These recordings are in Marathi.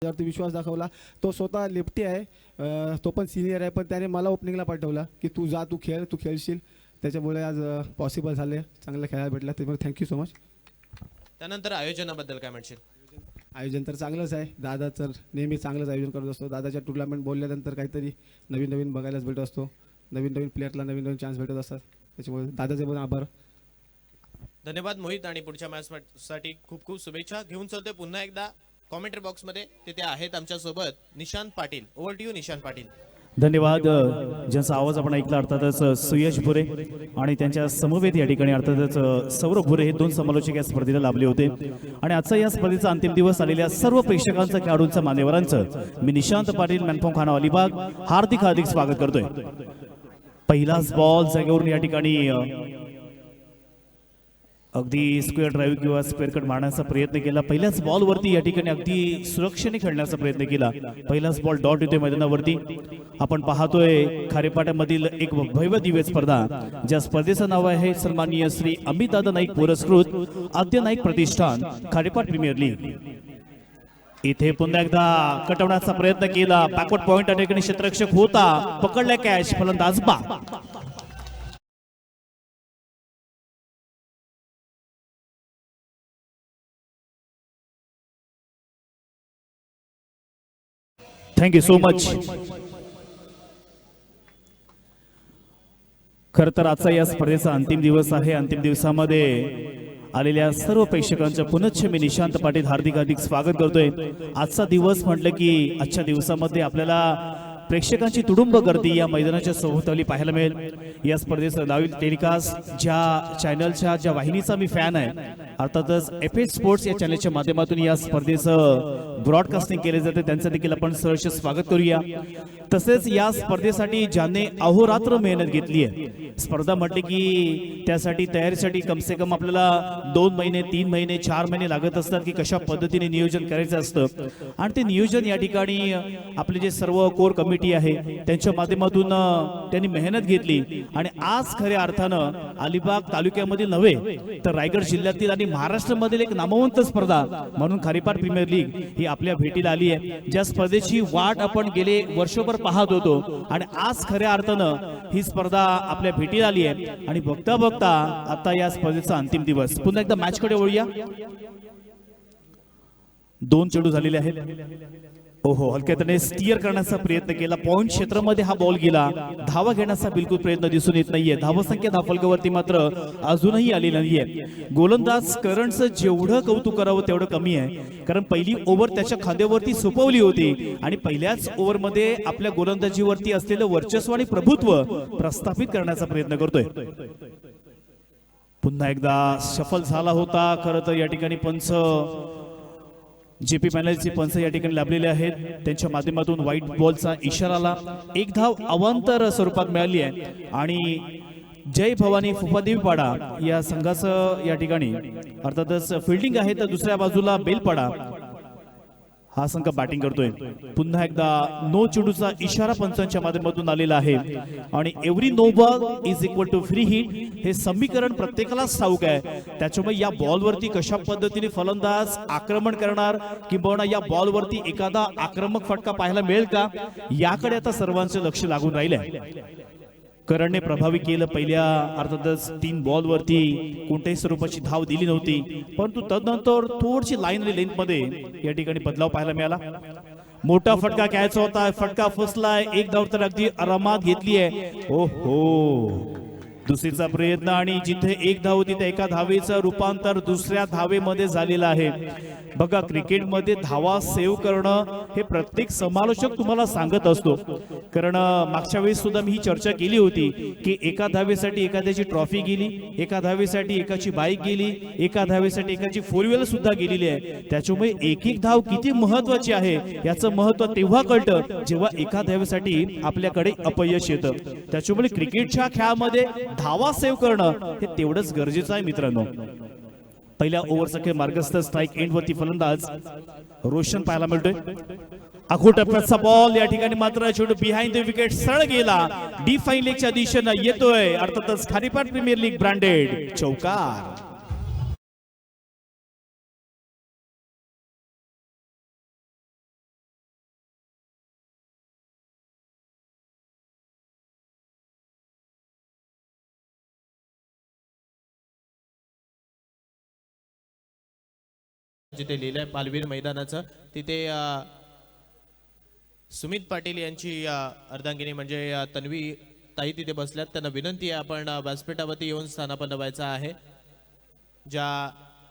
त्यावरती विश्वास दाखवला. तो स्वतः लेफ्टी आहे, तो पण सिनियर आहे, पण त्याने मला ओपनिंगला पाठवला की तू जा, तू खेळशील. त्याच्यामुळे आज पॉसिबल झाले, चांगलं खेळायला भेटला. त्यामुळे थँक्यू सो मच. त्यानंतर आयोजनाबद्दल काय म्हणशील? आयोजन तर चांगलंच आहे. दादा तर नेहमी चांगलंच आयोजन करत असतो. दादाच्या टुर्नामेंट बोलल्यानंतर काहीतरी नवीन नवीन बघायलाच भेटत असतो. नवीन नवीन प्लेयरला नवीन नवीन चान्स भेटत असतात. त्याच्यामुळे दादाचे पण आभार. धन्यवाद मोहित, आणि पुढच्या मॅच साठी खूप खूप शुभेच्छा. घेऊन चलतोय पुन्हा एकदा कॉमेंट्री बॉक्स मध्ये. तिथे आहेत आमच्या सोबत Nishant Patil. Over to you Nishant Patil. धन्यवाद. ज्यांचा आवाज आपण ऐकला अर्थातच सुयश भुरे आणि त्यांच्या समवेत या ठिकाणी अर्थातच सौरभ भुरे हे दोन समालोचक या स्पर्धेला लाभले होते. आणि आजचा या स्पर्धेचा अंतिम दिवस आलेल्या सर्व प्रेक्षकांचं, खेळाडूंचं, मान्यवरांचं मी निशांत पाटील मॅनफॉर्म खाना अलिबाग हार्दिक हार्दिक स्वागत करतोय. पहिलाच बॉल जागेवरून या ठिकाणी अगदी स्क्वेअर ड्राईव्ह किंवा स्क्वेअर कट मारण्याचा प्रयत्न केला. पहिल्याच बॉलवरती या ठिकाणी अगदी सुरक्षेने खेळण्याचा प्रयत्न केला. पहिलाच बॉल डॉट येतोय मैदानावरती. आपण पाहतोय खारेपाट्यामधील एक भव्य दिव्य स्पर्धा, ज्या स्पर्धेचं नाव आहे सन्माननीय श्री अमितदादा नाईक पुरस्कृत आद्य नाईक प्रतिष्ठान खारेपाट प्रीमियर लीग. इथे पुन्हा एकदा कटवण्याचा प्रयत्न केला. बॅकवर्ड पॉइंट ठिकाणी क्षेत्ररक्षक होता, पकडला कॅच, फलंदाज बा. Thank you so much. खरं तर आजचा या स्पर्धेचा अंतिम दिवस आहे. अंतिम दिवसामध्ये आलेल्या सर्व प्रेक्षकांचं पुनश्च मी निशांत पाटील हार्दिक हार्दिक स्वागत करतोय. आजचा दिवस म्हटलं की आजच्या दिवसामध्ये आपल्याला प्रेक्षकांची तुडुंब गर्दी या मैदानाच्या सभोवताली पाहायला मिळेल. या स्पर्धेचं लाईव्ह टेलिकास्ट ज्या चॅनलच्या, ज्या वाहिनीचा मी फॅन आहे, अर्थातच FH स्पोर्ट्स या चॅनलच्या माध्यमातून या स्पर्धेचं ब्रॉडकास्टिंग केले जाते, त्यांचं देखील आपण सहर्ष स्वागत करूया. तसेच या स्पर्धेसाठी ज्याने अहोरात्र मेहनत घेतली आहे, स्पर्धा म्हटली की त्यासाठी तयारीसाठी कमसे कम आपल्याला 2 महिने, 3 महिने, 4 महिने लागत असतात की कशा पद्धतीने नियोजन करायचं असतं. आणि ते नियोजन या ठिकाणी आपले जे सर्व कोर कमिटी आहे त्यांच्या माध्यमातून त्यांनी मेहनत घेतली. आणि आज खऱ्या अर्थानं अलिबाग तालुक्यामधील नव्हे तर रायगड जिल्ह्यातील आणि महाराष्ट्रामधील एक नामवंत स्पर्धा म्हणून खारेपाट प्रीमियर लीग ही आपल्या भेटीला आली आहे. ज्या स्पर्धेची वाट आपण गेले वर्षभर पाहत होतो आणि आज खऱ्या अर्थानं ही स्पर्धा आपल्या भेटीला आली आहे. आणि बघता बघता आता या स्पर्धेचा अंतिम दिवस. पुन्हा एकदा मॅच कडे वळूया. 2 चेंडू झालेले आहेत. ओहो, हलक्याने स्टिअर करण्याचा प्रयत्न केला. पॉइंट क्षेत्रामध्ये हा बॉल गेला. धावा घेण्याचा बिलकुल प्रयत्न दिसून येत नाहीये. धावसंख्या धावफलकावरती मात्र अजूनही आली नाहीये. गोलंदाज करणचं जेवढं कौतुक करावं तेवढं कमी आहे, कारण पहिली ओव्हर त्याच्या खांद्यावरती सोपवली होती आणि पहिल्याच ओव्हरमध्ये आपल्या गोलंदाजीवरती असलेलं वर्चस्व आणि प्रभुत्व प्रस्थापित करण्याचा प्रयत्न करतोय. पुन्हा एकदा सफल झाला होता. खरं तर या ठिकाणी पंच JP पॅनलचे पंच या ठिकाणी लाभलेले आहेत. त्यांच्या माध्यमातून व्हाईट बॉलचा इशाराला 1 धाव अवांतर स्वरूपात मिळाली आहे. आणि जय भवानी फुफादेवीपाडा या संघाचं या ठिकाणी अर्थातच फिल्डिंग आहे, तर दुसऱ्या बाजूला बेलपाडा हा संघ बॅटिंग करतोय. पुन्हा एकदा नो चेंडूचा इशारा पंचांच्या माध्यमातून आलेला आहे. आणि every no ball is equal to free hit हे समीकरण प्रत्येकालाच ठाऊक आहे. त्याच्यामुळे या बॉलवरती कशा पद्धतीने फलंदाज आक्रमण करणार किंवा या बॉलवरती एखादा आक्रमक फटका पाहायला मिळेल का, याकडे आता सर्वांचं लक्ष लागून राहिलंय. करणने प्रभावी केलं. पहिल्या अर्थातच 3 बॉलवरती कोणत्याही स्वरूपाची धाव दिली नव्हती, परंतु तदनंतर थोडीशी लाईन आणि लेंथ मध्ये या ठिकाणी बदलाव पाहायला मिळाला. मोठा फटका घ्यायचा होता, फटका फसलाय. 1 धाव तर अगदी आरामात घेतली आहे. ओहो, दुसरीचा प्रयत्न आणि जिथे 1 धाव तिथे एका धावेचं रूपांतर दुसऱ्या धावेमध्ये झालेलं आहे. बघा, क्रिकेटमध्ये धावा सेव्ह करणं हे प्रत्येक समालोचक तुम्हाला सांगत असतो. कारण मागच्या वेळेस सुद्धा मी ही चर्चा केली होती की एका धावेसाठी एखाद्याची ट्रॉफी गेली, एका धावेसाठी एकाची बाईक गेली, एका धावेसाठी एकाची 4 व्हीलर सुद्धा गेलेली आहे. त्याच्यामुळे एक धाव किती महत्वाची आहे याचं महत्व तेव्हा कळतं जेव्हा एका धावेसाठी आपल्याकडे अपयश येतं. त्याच्यामुळे क्रिकेटच्या खेळामध्ये धावा सेव्ह करणं हे तेवढंच गरजेचं आहे मित्रांनो. पहिल्या ओव्हरचा खेळ मार्गस्थ स्ट्राइक एंड वरती फलंदाज रोशन पाहायला मिळतोय. आखो टप्प्याचा बॉल या ठिकाणी मात्र चेंडू बिहाइंड द विकेट सरळ गेला. डिफाईन लेगच्या दिशेनं येतोय. अर्थातच खारेपाट प्रीमियर लीग ब्रँडेड चौकार. जिथे लिहिलंय पालवीर मैदानाचं तिथे सुमित पाटील यांची अर्धांगिनी म्हणजे तन्वी ताई तिथे बसल्यात. त्यांना विनंती आहे आपण व्यासपीठावरती येऊन स्थानापन्न व्हायचं आहे. ज्या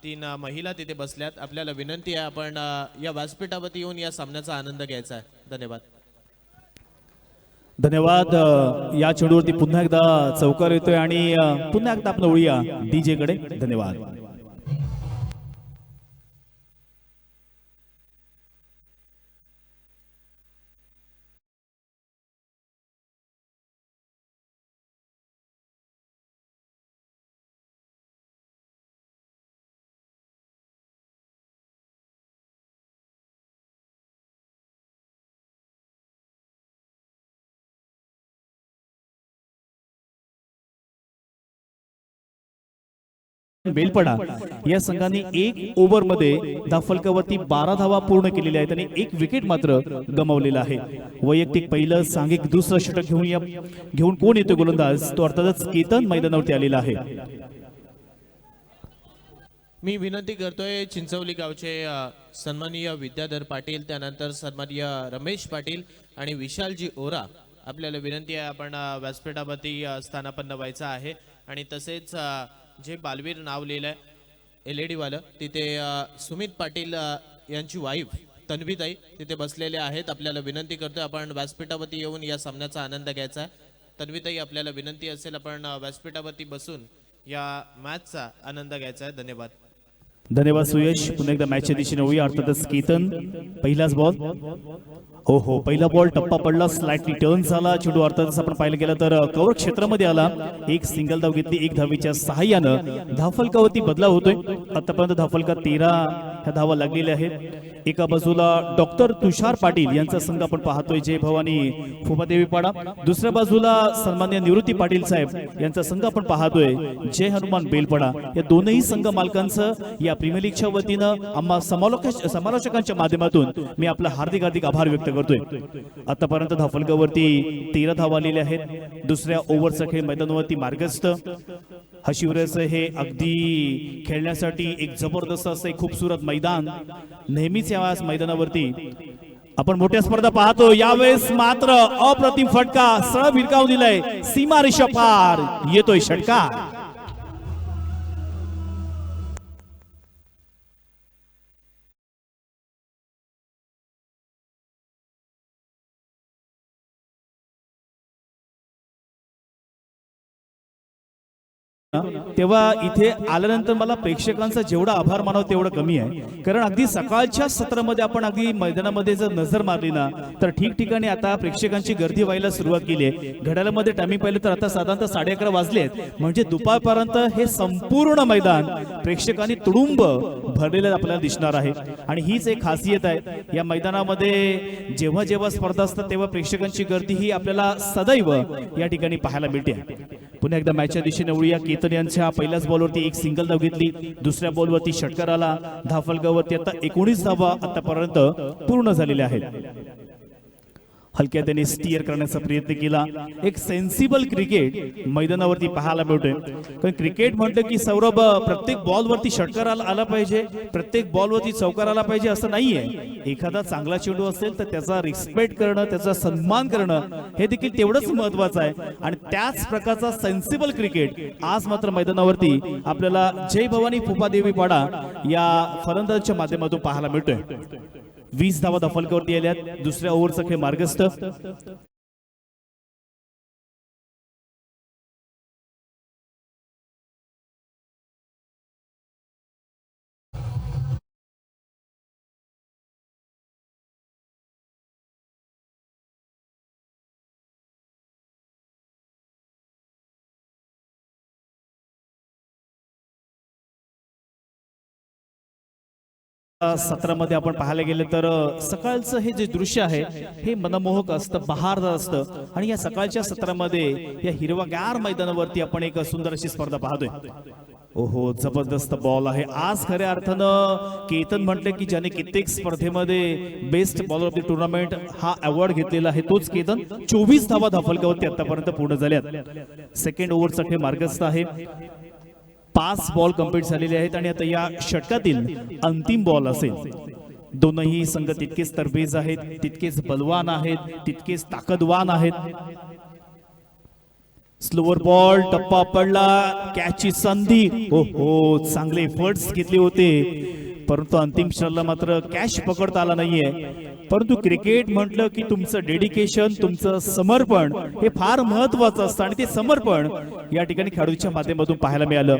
3 महिला तिथे बसल्यात आपल्याला विनंती आहे आपण या व्यासपीठावरती येऊन या सामन्याचा आनंद घ्यायचा आहे. धन्यवाद. धन्यवाद. या चेंडूवरती पुन्हा एकदा चौकार येतोय आणि पुन्हा एकदा आपण वळूया डीजे कडे. धन्यवाद. बेलपडा या संघाने 1 ओव्हर मध्ये धाफलकावरती 12 धावा पूर्ण केलेल्या आहेत आणि 1 विकेट मात्र गमावलेला आहे. वैयक्तिक पहिलं सांघिक दुसरं षटक घेऊन कोण येतो गोलंदाज तो अर्थातच केतन मैदानावरती आलेला आहे. मी विनंती करतोय चिंचवली गावचे सन्माननीय विद्याधर पाटील, त्यानंतर सन्माननीय रमेश पाटील आणि विशालजी ओरा आपल्याला विनंती आहे आपण व्यासपीठावरती स्थानापन्न व्हायचं आहे. आणि तसेच जे बालवीर नाव लिहिलंय LED वालं तिथे सुमित पाटील यांची वाईफ तन्वीताई तिथे बसलेले आहेत. आपल्याला विनंती करतोय आपण व्यासपीठावरती येऊन या सामन्याचा आनंद घ्यायचा आहे. तन्वीताई आपल्याला विनंती असेल आपण व्यासपीठावरती बसून या मॅचचा आनंद घ्यायचा आहे. धन्यवाद. धन्यवाद सुयश. पुन्हा एकदा मॅचच्या दिशेने होऊया. अर्थातच केतन पहिलाच बॉल. हो पहिला बॉल टप्पा पडला, स्लाइटली टर्न झाला चेंडू. अर्थातच आपण पाहिलं गेलं तर कव्हर क्षेत्रामध्ये आला. 1 सिंगल धाव घेतली. 1 धावेच्या सहाय्यानं धाफलकावरती बदलाव होतोय. आतापर्यंत धाफलका 13 ह्या धावा लागलेल्या आहेत. एका बाजूला डॉक्टर तुषार पाटील यांचा संघ आपण पाहतोय जय भवानी फुबादेवीपाडा. दुसऱ्या बाजूला सन्माननीय निवृत्ती पाटील साहेब यांचा संघ आपण पाहतोय जय हनुमान बेलपडा. या दोनही संघ मालकांचं या प्रीमियर लीगच्या वतीनं आम्हा समालोचकांच्या माध्यमातून मी आपला हार्दिक आभार व्यक्त करतोय. आतापर्यंत धाफलकावरती 13 धावा आलेल्या आहेत. दुसऱ्या ओव्हरचा खेळ मैदानावरती मार्गस्थ. हशिवरेचं हे अगदी खेळण्यासाठी एक जबरदस्त असं एक खूपसूरत मैदान. नेहमीच या मैदानावरती आपण मोठ्या स्पर्धा पाहतो. यावेळेस मात्र अप्रतिम फटका सरळ भिरकावून दिलाय. सीमारेषा पार येतोय षटकार. तेव्हा इथे आल्यानंतर मला प्रेक्षकांचा जेवढा आभार मानावं तेवढं कमी आहे. कारण अगदी सकाळच्या सत्रामध्ये आपण अगदी मैदानामध्ये जर नजर मारली ना तर ठिकठिकाणी आता प्रेक्षकांची गर्दी व्हायला सुरुवात केली आहे. घड्याळामध्ये टायमिंग पाहिलं तर आता साधारणतः 11:30 वाजले आहेत. म्हणजे दुपारपर्यंत हे संपूर्ण मैदान प्रेक्षकांनी तुडुंब भरलेलं आपल्याला दिसणार आहे. आणि हीच एक खासियत आहे या मैदानामध्ये. जेव्हा जेव्हा स्पर्धा असतात तेव्हा प्रेक्षकांची गर्दी ही आपल्याला सदैव या ठिकाणी पाहायला मिळते. पुन्हा एकदा मॅचच्या दिशेने वळूया. केतन यांच्या पहिल्याच बॉलवरती 1 सिंगल धाव घेतली. दुसऱ्या बॉलवरती षटकार आला. धाफलगावरती आता 19 धावा आतापर्यंत पूर्ण झालेल्या आहेत. हलक्या त्याने स्टीअर करण्याचा प्रयत्न केला. एक सेन्सिबल क्रिकेट मैदानावरती पाहायला मिळतोय. कारण क्रिकेट म्हटलं की सौरभ प्रत्येक बॉलवरती षटकार आला पाहिजे, प्रत्येक बॉलवरती चौकार आला पाहिजे असं नाहीये. एखादा चांगला चेंडू असेल तर त्याचा रिस्पेक्ट करणं, त्याचा सन्मान करणं हे देखील तेवढंच महत्वाचं आहे. आणि त्याच प्रकारचा सेन्सिबल क्रिकेट आज मात्र मैदानावरती आपल्याला जय भवानी फुपादेवीपाडा या फलंदाजाच्या माध्यमातून पाहायला मिळतोय. 20 धावा धाफलकावरती आल्यात. दुसऱ्या ओव्हरचा खेळ मार्गस्थ. सत्रामध्ये आपण पाहायला गेलं तर सकाळचं हे जे दृश्य आहे हे मनमोहक असतं, बहारदार असतं. आणि या सकाळच्या सत्रामध्ये या हिरवागार मैदानावरती आपण एक सुंदर अशी स्पर्धा पाहतोय. ओहो, जबरदस्त बॉल आहे. आज खऱ्या अर्थानं केतन म्हटलं की ज्याने कित्येक स्पर्धेमध्ये best bowler of the tournament हा अवॉर्ड घेतलेला आहे तोच केतन. 24 धावा धाफलकावरती आतापर्यंत पूर्ण झाल्यात. सेकंड ओव्हरचा खेळ मार्गस्थ आहे. 5 बॉल कंप्लीट झालेले आहेत आणि आता या षटकातील अंतिम बॉल असेल. दोनही संघ तितकेच तरबेज आहेत, तितकेच बलवान आहेत, तितकेच ताकदवान आहेत. स्लोअर बॉल, टप्पा पडला, कॅचची संधी. हो हो, चांगले एफर्ट्स घेतले होते, परंतु अंतिम क्षणाला मात्र कॅच पकडता आला नाहीये. परंतु क्रिकेट म्हटलं की तुमचं डेडिकेशन, तुमचं समर्पण हे फार महत्वाचं असतं आणि ते समर्पण या ठिकाणी खेळाडूच्या माध्यमातून पाहायला मिळालं.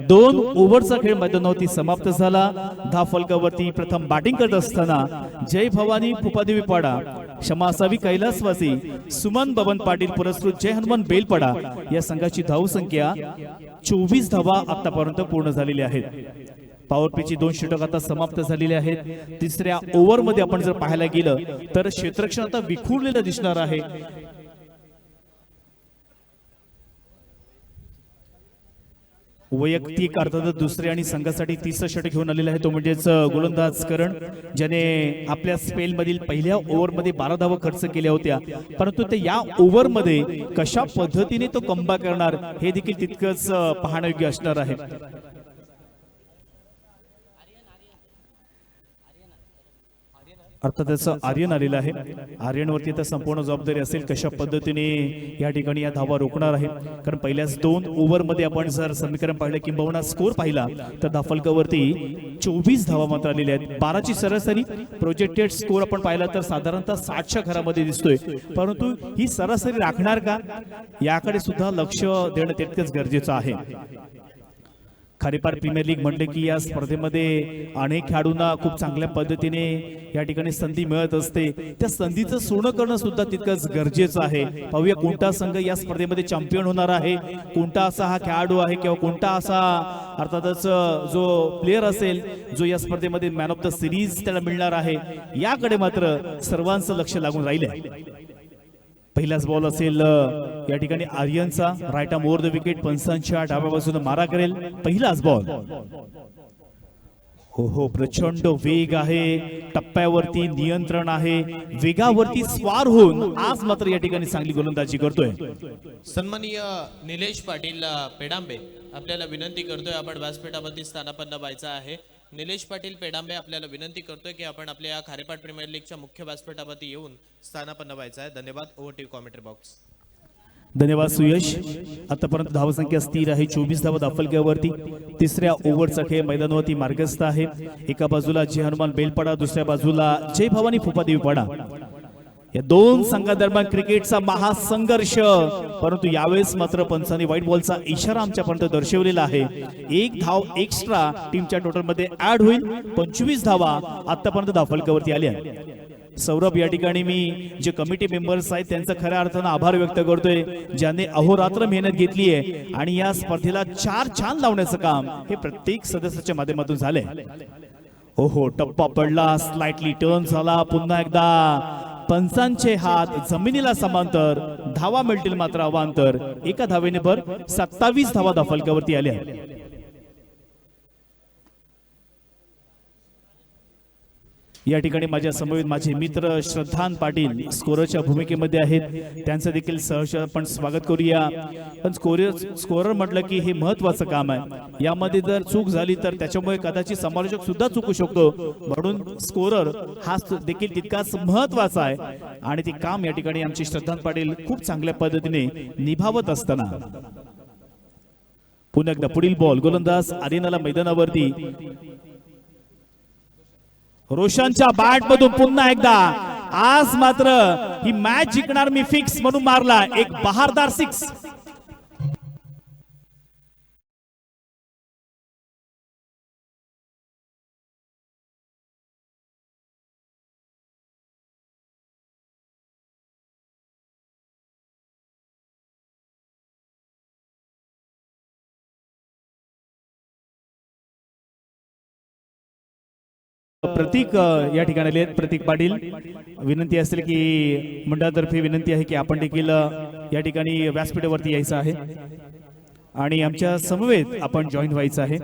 2 ओव्हरचा खेळ मैदानावरती समाप्त झाला. धावफलकावरती प्रथम बॅटिंग करत असताना जय भवानी फुपादेवी पाडा, क्षमा असावी कैलासवासी, सुमन बबन पाटील पुरस्कृत जय हनुमान बेलपाडा या संघाची धावसंख्या 24 धावा आतापर्यंत पूर्ण झालेली आहेत. पॉवर प्लेची 2 षटक आता समाप्त झालेले आहेत. तिसऱ्या ओव्हर मध्ये आपण जर पाहायला गेलं तर क्षेत्ररक्षण आता विखुरलेलं दिसणार आहे. वैयक्तिक अर्थातच दुसरे आणि संघासाठी तिसरं षटक घेऊन आलेलं आहे, तो म्हणजेच गोलंदाज करण, ज्याने आपल्या स्पेल मधील पहिल्या ओव्हर मध्ये 12 धावा खर्च केल्या होत्या. परंतु ते या ओव्हर मध्ये कशा पद्धतीने तो कमबॅक करणार हे देखील तितकंच पाहण्यायोग्य असणार आहे. अर्थातच आर्यन आलेला आहे. आर्यनवरती तर संपूर्ण जबाबदारी असेल कशा पद्धतीने या ठिकाणी या धावा रोखणार आहे. कारण पहिल्याच 2 ओव्हर मध्ये आपण जर समीकरण पाहिलं किंबहुना स्कोर पाहिला तर धावफलकावरती 24 धावा मात्र आलेल्या आहेत. 12ची सरासरी प्रोजेक्टेड स्कोर आपण पाहिला तर साधारणतः 60च्या घरामध्ये दिसतोय. परंतु ही सरासरी राखणार का, याकडे सुद्धा लक्ष देणं तितकंच गरजेचं आहे. खारेपार प्रीमियर लीग म्हटले की या स्पर्धेमध्ये अनेक खेळाडूंना खूप चांगल्या पद्धतीने या ठिकाणी संधी मिळत असते. त्या संधीचं सोनं करणं सुद्धा तितकंच गरजेचं आहे. पाहूया कोणता संघ या स्पर्धेमध्ये चॅम्पियन होणार आहे, कोणता असा हा खेळाडू आहे किंवा कोणता असा अर्थातच जो प्लेअर असेल जो या स्पर्धेमध्ये मॅन ऑफ द सिरीज त्याला मिळणार आहे. याकडे मात्र सर्वांचं लक्ष लागून राहिले. पहिलाच बॉल असेल या ठिकाणी आर्यनचा, right arm over the wicket, पंचांच्या डाव्या बाजूने मारा करेल. पहिलाच बॉल. हो हो, प्रचंड वेग आहे, टप्प्यावरती नियंत्रण आहे, वेगावरती स्वार होऊन आज मात्र या ठिकाणी चांगली गोलंदाजी करतोय. सन्माननीय निलेश पाटील पेडांबे आपल्याला विनंती करतोय, आपण व्यासपीठावरती स्थानापन्न व्हायचं आहे. निलेश पाटील पेडांबे आपल्याला विनंती करतोय की आपण आपल्या खारेपाट प्रीमियर लीगच्या मुख्य व्यासपीठावरती येऊन स्थानापन्न व्हायचं आहे. धन्यवाद. Over to commentary box. धन्यवाद सुयश. आतापर्यंत धावसंख्या स्थिर आहे, 24 धावा धावफलकावरती. तिसऱ्या ओव्हरचा खेळ मैदानावरती मार्गस्थ आहे. एका बाजूला जय हनुमान बेलपाडा, दुसऱ्या बाजूला जय भवानी फुपादेवी पाडा. या 2 संघादरम्यान क्रिकेटचा महासंघर्ष. परंतु यावेळेस मात्र पंचांनी व्हाईट बॉलचा इशारा आमच्यापर्यंत दर्शवलेला आहे. 1 धाव एक्स्ट्रा टीमच्या टोटल मध्ये ऍड होईल. 25 धावा आतापर्यंत धावफलकावरती आल्या. सौरभ, या ठिकाणी मी जे कमिटी मेंबर्स आहेत त्यांचा खऱ्या अर्थानं आभार व्यक्त करतोय, ज्याने अहोरात्र मेहनत घेतली आहे आणि या स्पर्धेला 4 छान लावण्याचं काम हे प्रत्येक सदस्याच्या माध्यमातून झालंय. ओहो, टप्पा पडला, स्लाइटली टर्न झाला, पुन्हा एकदा पंचांचे हात जमिनीला समांतर, धावा मिळतील मात्र अवांतर. एका धावेने भर 27 धावा धावफलकावरती आल्या. या ठिकाणी माझ्या समवेत माझे मित्र श्रद्धान पाटील स्कोररच्या भूमिकेमध्ये आहेत, त्यांचं देखील सहर्ष आपण स्वागत करूया. पण स्कोरर म्हटलं की हे महत्वाचं काम आहे. यामध्ये जर चूक झाली तर त्याच्यामुळे कदाचित समालोचक सुद्धा चुकू शकतो. म्हणून स्कोरर हा देखील तितकाच महत्वाचा आहे आणि ते काम या ठिकाणी आमचे श्रद्धान पाटील खूप चांगल्या पद्धतीने निभावत असताना पुन्हा एकदा पुढील बॉल. गोलंदाज आर्यनला मैदानावरती. रोशनच्या बॅट मधून पुन्हा एकदा आज मात्र ही मॅच जिंकणार मी फिक्स म्हणून मारला एक बहारदार 6. प्रतीक या ठिकाणी आले आहेत. प्रतीक पाटील, विनंती असेल की मंडळातर्फे विनंती आहे की आपण देखील या ठिकाणी व्यासपीठावरती यायचं आहे आणि आमच्या समवेत आपण जॉईन व्हायचं आहे.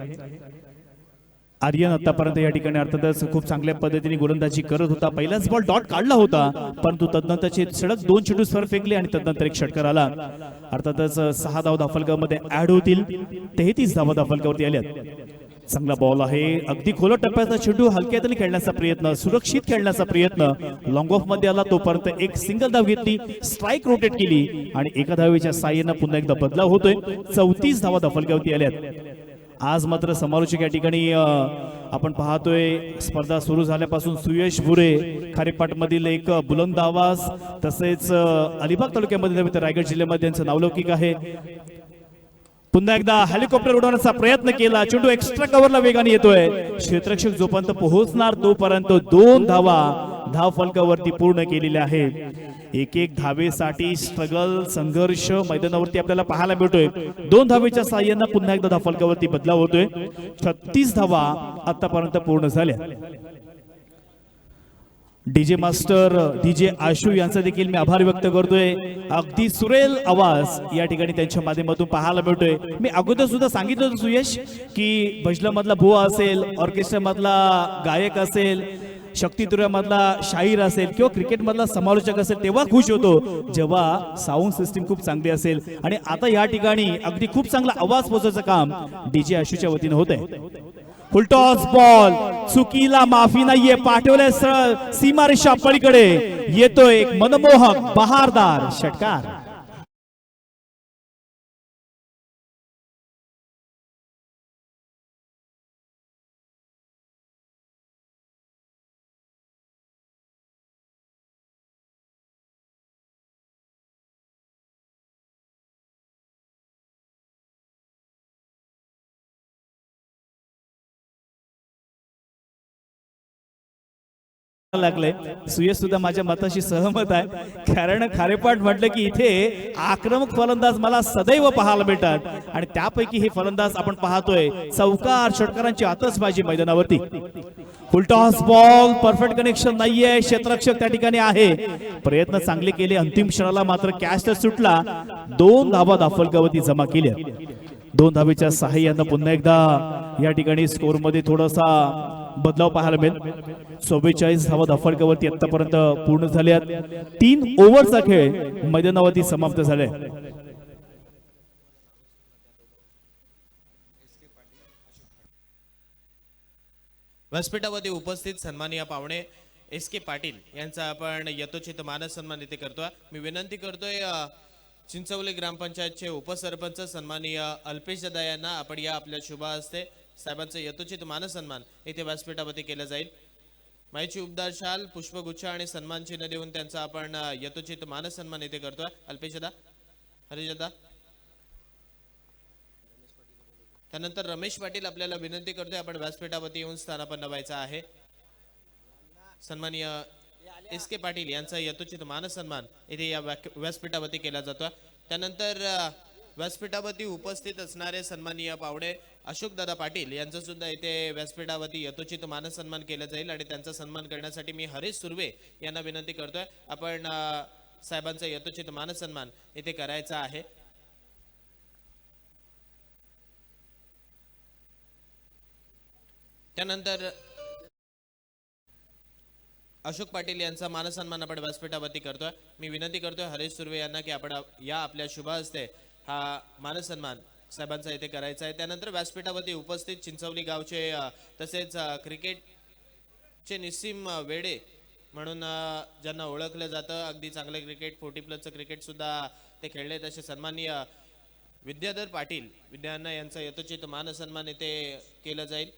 आर्यन आतापर्यंत या ठिकाणी अर्थातच खूप चांगल्या पद्धतीने गोलंदाजी करत होता. पहिलाच बॉल डॉट काढला होता, परंतु तदनंतरचे सलग 2 चेंडू स्वर फेकले आणि तदनंतर एक षटकार आला. अर्थातच 6 धावा धावफलकामध्ये ऍड होतील. 33 धावा धावफलकावरती आल्यात. चांगला बॉल आहे, अगदी खोल टप्प्याचा चेंडू हलक्या हाताने खेळण्याचा प्रयत्न, सुरक्षित खेळण्याचा प्रयत्न. लॉंग ऑफ मध्ये आला तोपर्यंत एक सिंगल धाव घेतली, स्ट्राईक रोटेट केली आणि एका धावेच्या साह्यानं पुन्हा एकदा बदलाव होतोय. 34 धावा धावफलकावरती आल्यात. आज मात्र समालोचक या ठिकाणी आपण पाहतोय स्पर्धा सुरू झाल्यापासून सुयश भुरे खारेपाटमधील एक बुलंद आवाज, तसेच अलिबाग तालुक्यामध्ये नव्हे तर रायगड जिल्ह्यामध्ये त्यांचं नावलौकिक आहे. पुन्हा एकदा हेलिकॉप्टर उडवण्याचा प्रयत्न केला, चेंडू एक्स्ट्रा कव्हरला वेगाने येतोय. क्षेत्ररक्षक जोपर्यंत पोहोचणार तोपर्यंत 2 धावा धाव फलकावरती पूर्ण केलेल्या आहेत. एक एक धावेसाठी स्ट्रगल, संघर्ष मैदानावरती आपल्याला पाहायला मिळतोय. 2 धावेच्या साह्यानं पुन्हा एकदा धाव फलकावरती बदलाव होतोय. 36 धावा आतापर्यंत पूर्ण झाल्या. डीजे मास्टर डीजे आशू यांचा देखील मी आभार व्यक्त करतोय. अगदी सुरेल आवाज या ठिकाणी त्यांच्या माध्यमातून पाहायला मिळतोय. मी अगोदर सुद्धा सांगितलं होतं सुयश की भजला मधला भुवा असेल, ऑर्केस्ट्रा मधला गायक असेल, शक्तितुर्या मधला शाहीर असेल किंवा क्रिकेट मधला समालोचक असेल, तेव्हा खुश होतो जेव्हा साऊंड सिस्टीम खूप चांगली असेल. आणि आता या ठिकाणी अगदी खूप चांगला आवाज पोहोचवायचं काम डीजे आशूच्या वतीने होत आहे. फुलटॉस बॉल, चुकीला माफी नाहीये, पाठवले सरळ सीमारेषा पलीकडे, येतोय एक मनमोहक बहारदार षटकार. लागले. सुयश सुद्धा माझ्या मताशी सहमत आहे, कारण खारेपाट म्हटलं की इथे आक्रमक फलंदाज मला सदैव पाहायला मिळतात आणि त्यापैकी हे फलंदाज आपण पाहतोय. चौकार षटकारांची आतषबाजी मैदानावरती. फुलटॉस बॉल, परफेक्ट कनेक्शन नाहीये, क्षेत्ररक्षक त्या ठिकाणी आहे, प्रयत्न चांगले केले, अंतिम क्षणाला मात्र कॅच सुटला. 2 धावा धावफलकावरती जमा केल्या. 2 धावेच्या सहाय्यानं पुन्हा एकदा या ठिकाणी स्कोर मध्ये थोडासा बदलाव पाहायला मिळेल. 44 धावा धावफलकावरती आतापर्यंत पूर्ण झाल्यात. 3 ओव्हरचा खेळ मैदानावरती समाप्त झालाय. व्यासपीठावरती उपस्थित सन्माननीय पाहुणे एस के पाटील यांचा आपण यथोचित मानस सन्मान इथे करतोय. मी विनंती करतोय चिंचवली ग्रामपंचायतचे उपसरपंच सन्माननीय अल्पेश दादा यांना आपण या आपल्या शुभ हस्ते साहेबांचं यथोचित मानस सन्मान इथे व्यासपीठावरती केला जाईल. माहिती उबदार शाल, पुष्पगुच्छ आणि सन्मान चिन्ह देऊन त्यांचा आपण यथोचित मानस सन्मान इथे करतोय. अल्पेश दादा, हरीश दादा, त्यानंतर रमेश पाटील आपल्याला विनंती करतोय आपण व्यासपीठावरती येऊन स्थानापन्न व्हायचं आहे. सन्माननीय एस के पाटील यांचा यथोचित मानस सन्मान इथे या व्यासपीठावरती केला जातो. त्यानंतर व्यासपीठावरती उपस्थित असणारे सन्माननीय पाहुणे अशोक दादा पाटील यांचा सुद्धा इथे व्यासपीठावरती यथोचित मानस सन्मान केला जाईल आणि त्यांचा सन्मान करण्यासाठी मी हरीश सुर्वे यांना विनंती करतोय आपण साहेबांचा यथोचित मानस सन्मान इथे करायचा आहे. त्यानंतर अशोक पाटील यांचा मानसन्मान आपण व्यासपीठावरती करतोय. मी विनंती करतोय हरीश सुर्वे यांना की आपण या आपल्या शुभ हस्ते हा मानसन्मान साहेबांचा इथे करायचा आहे. त्यानंतर व्यासपीठावरती उपस्थित चिंचवली गावचे तसेच क्रिकेटचे निस्सीम वेडे म्हणून ज्यांना ओळखलं जातं, अगदी चांगले क्रिकेट 40+ क्रिकेट सुद्धा ते खेळले, तसे सन्माननीय विद्याधर पाटील विद्याअण्णा यांचा यथोचित मानसन्मान इथे केलं जाईल.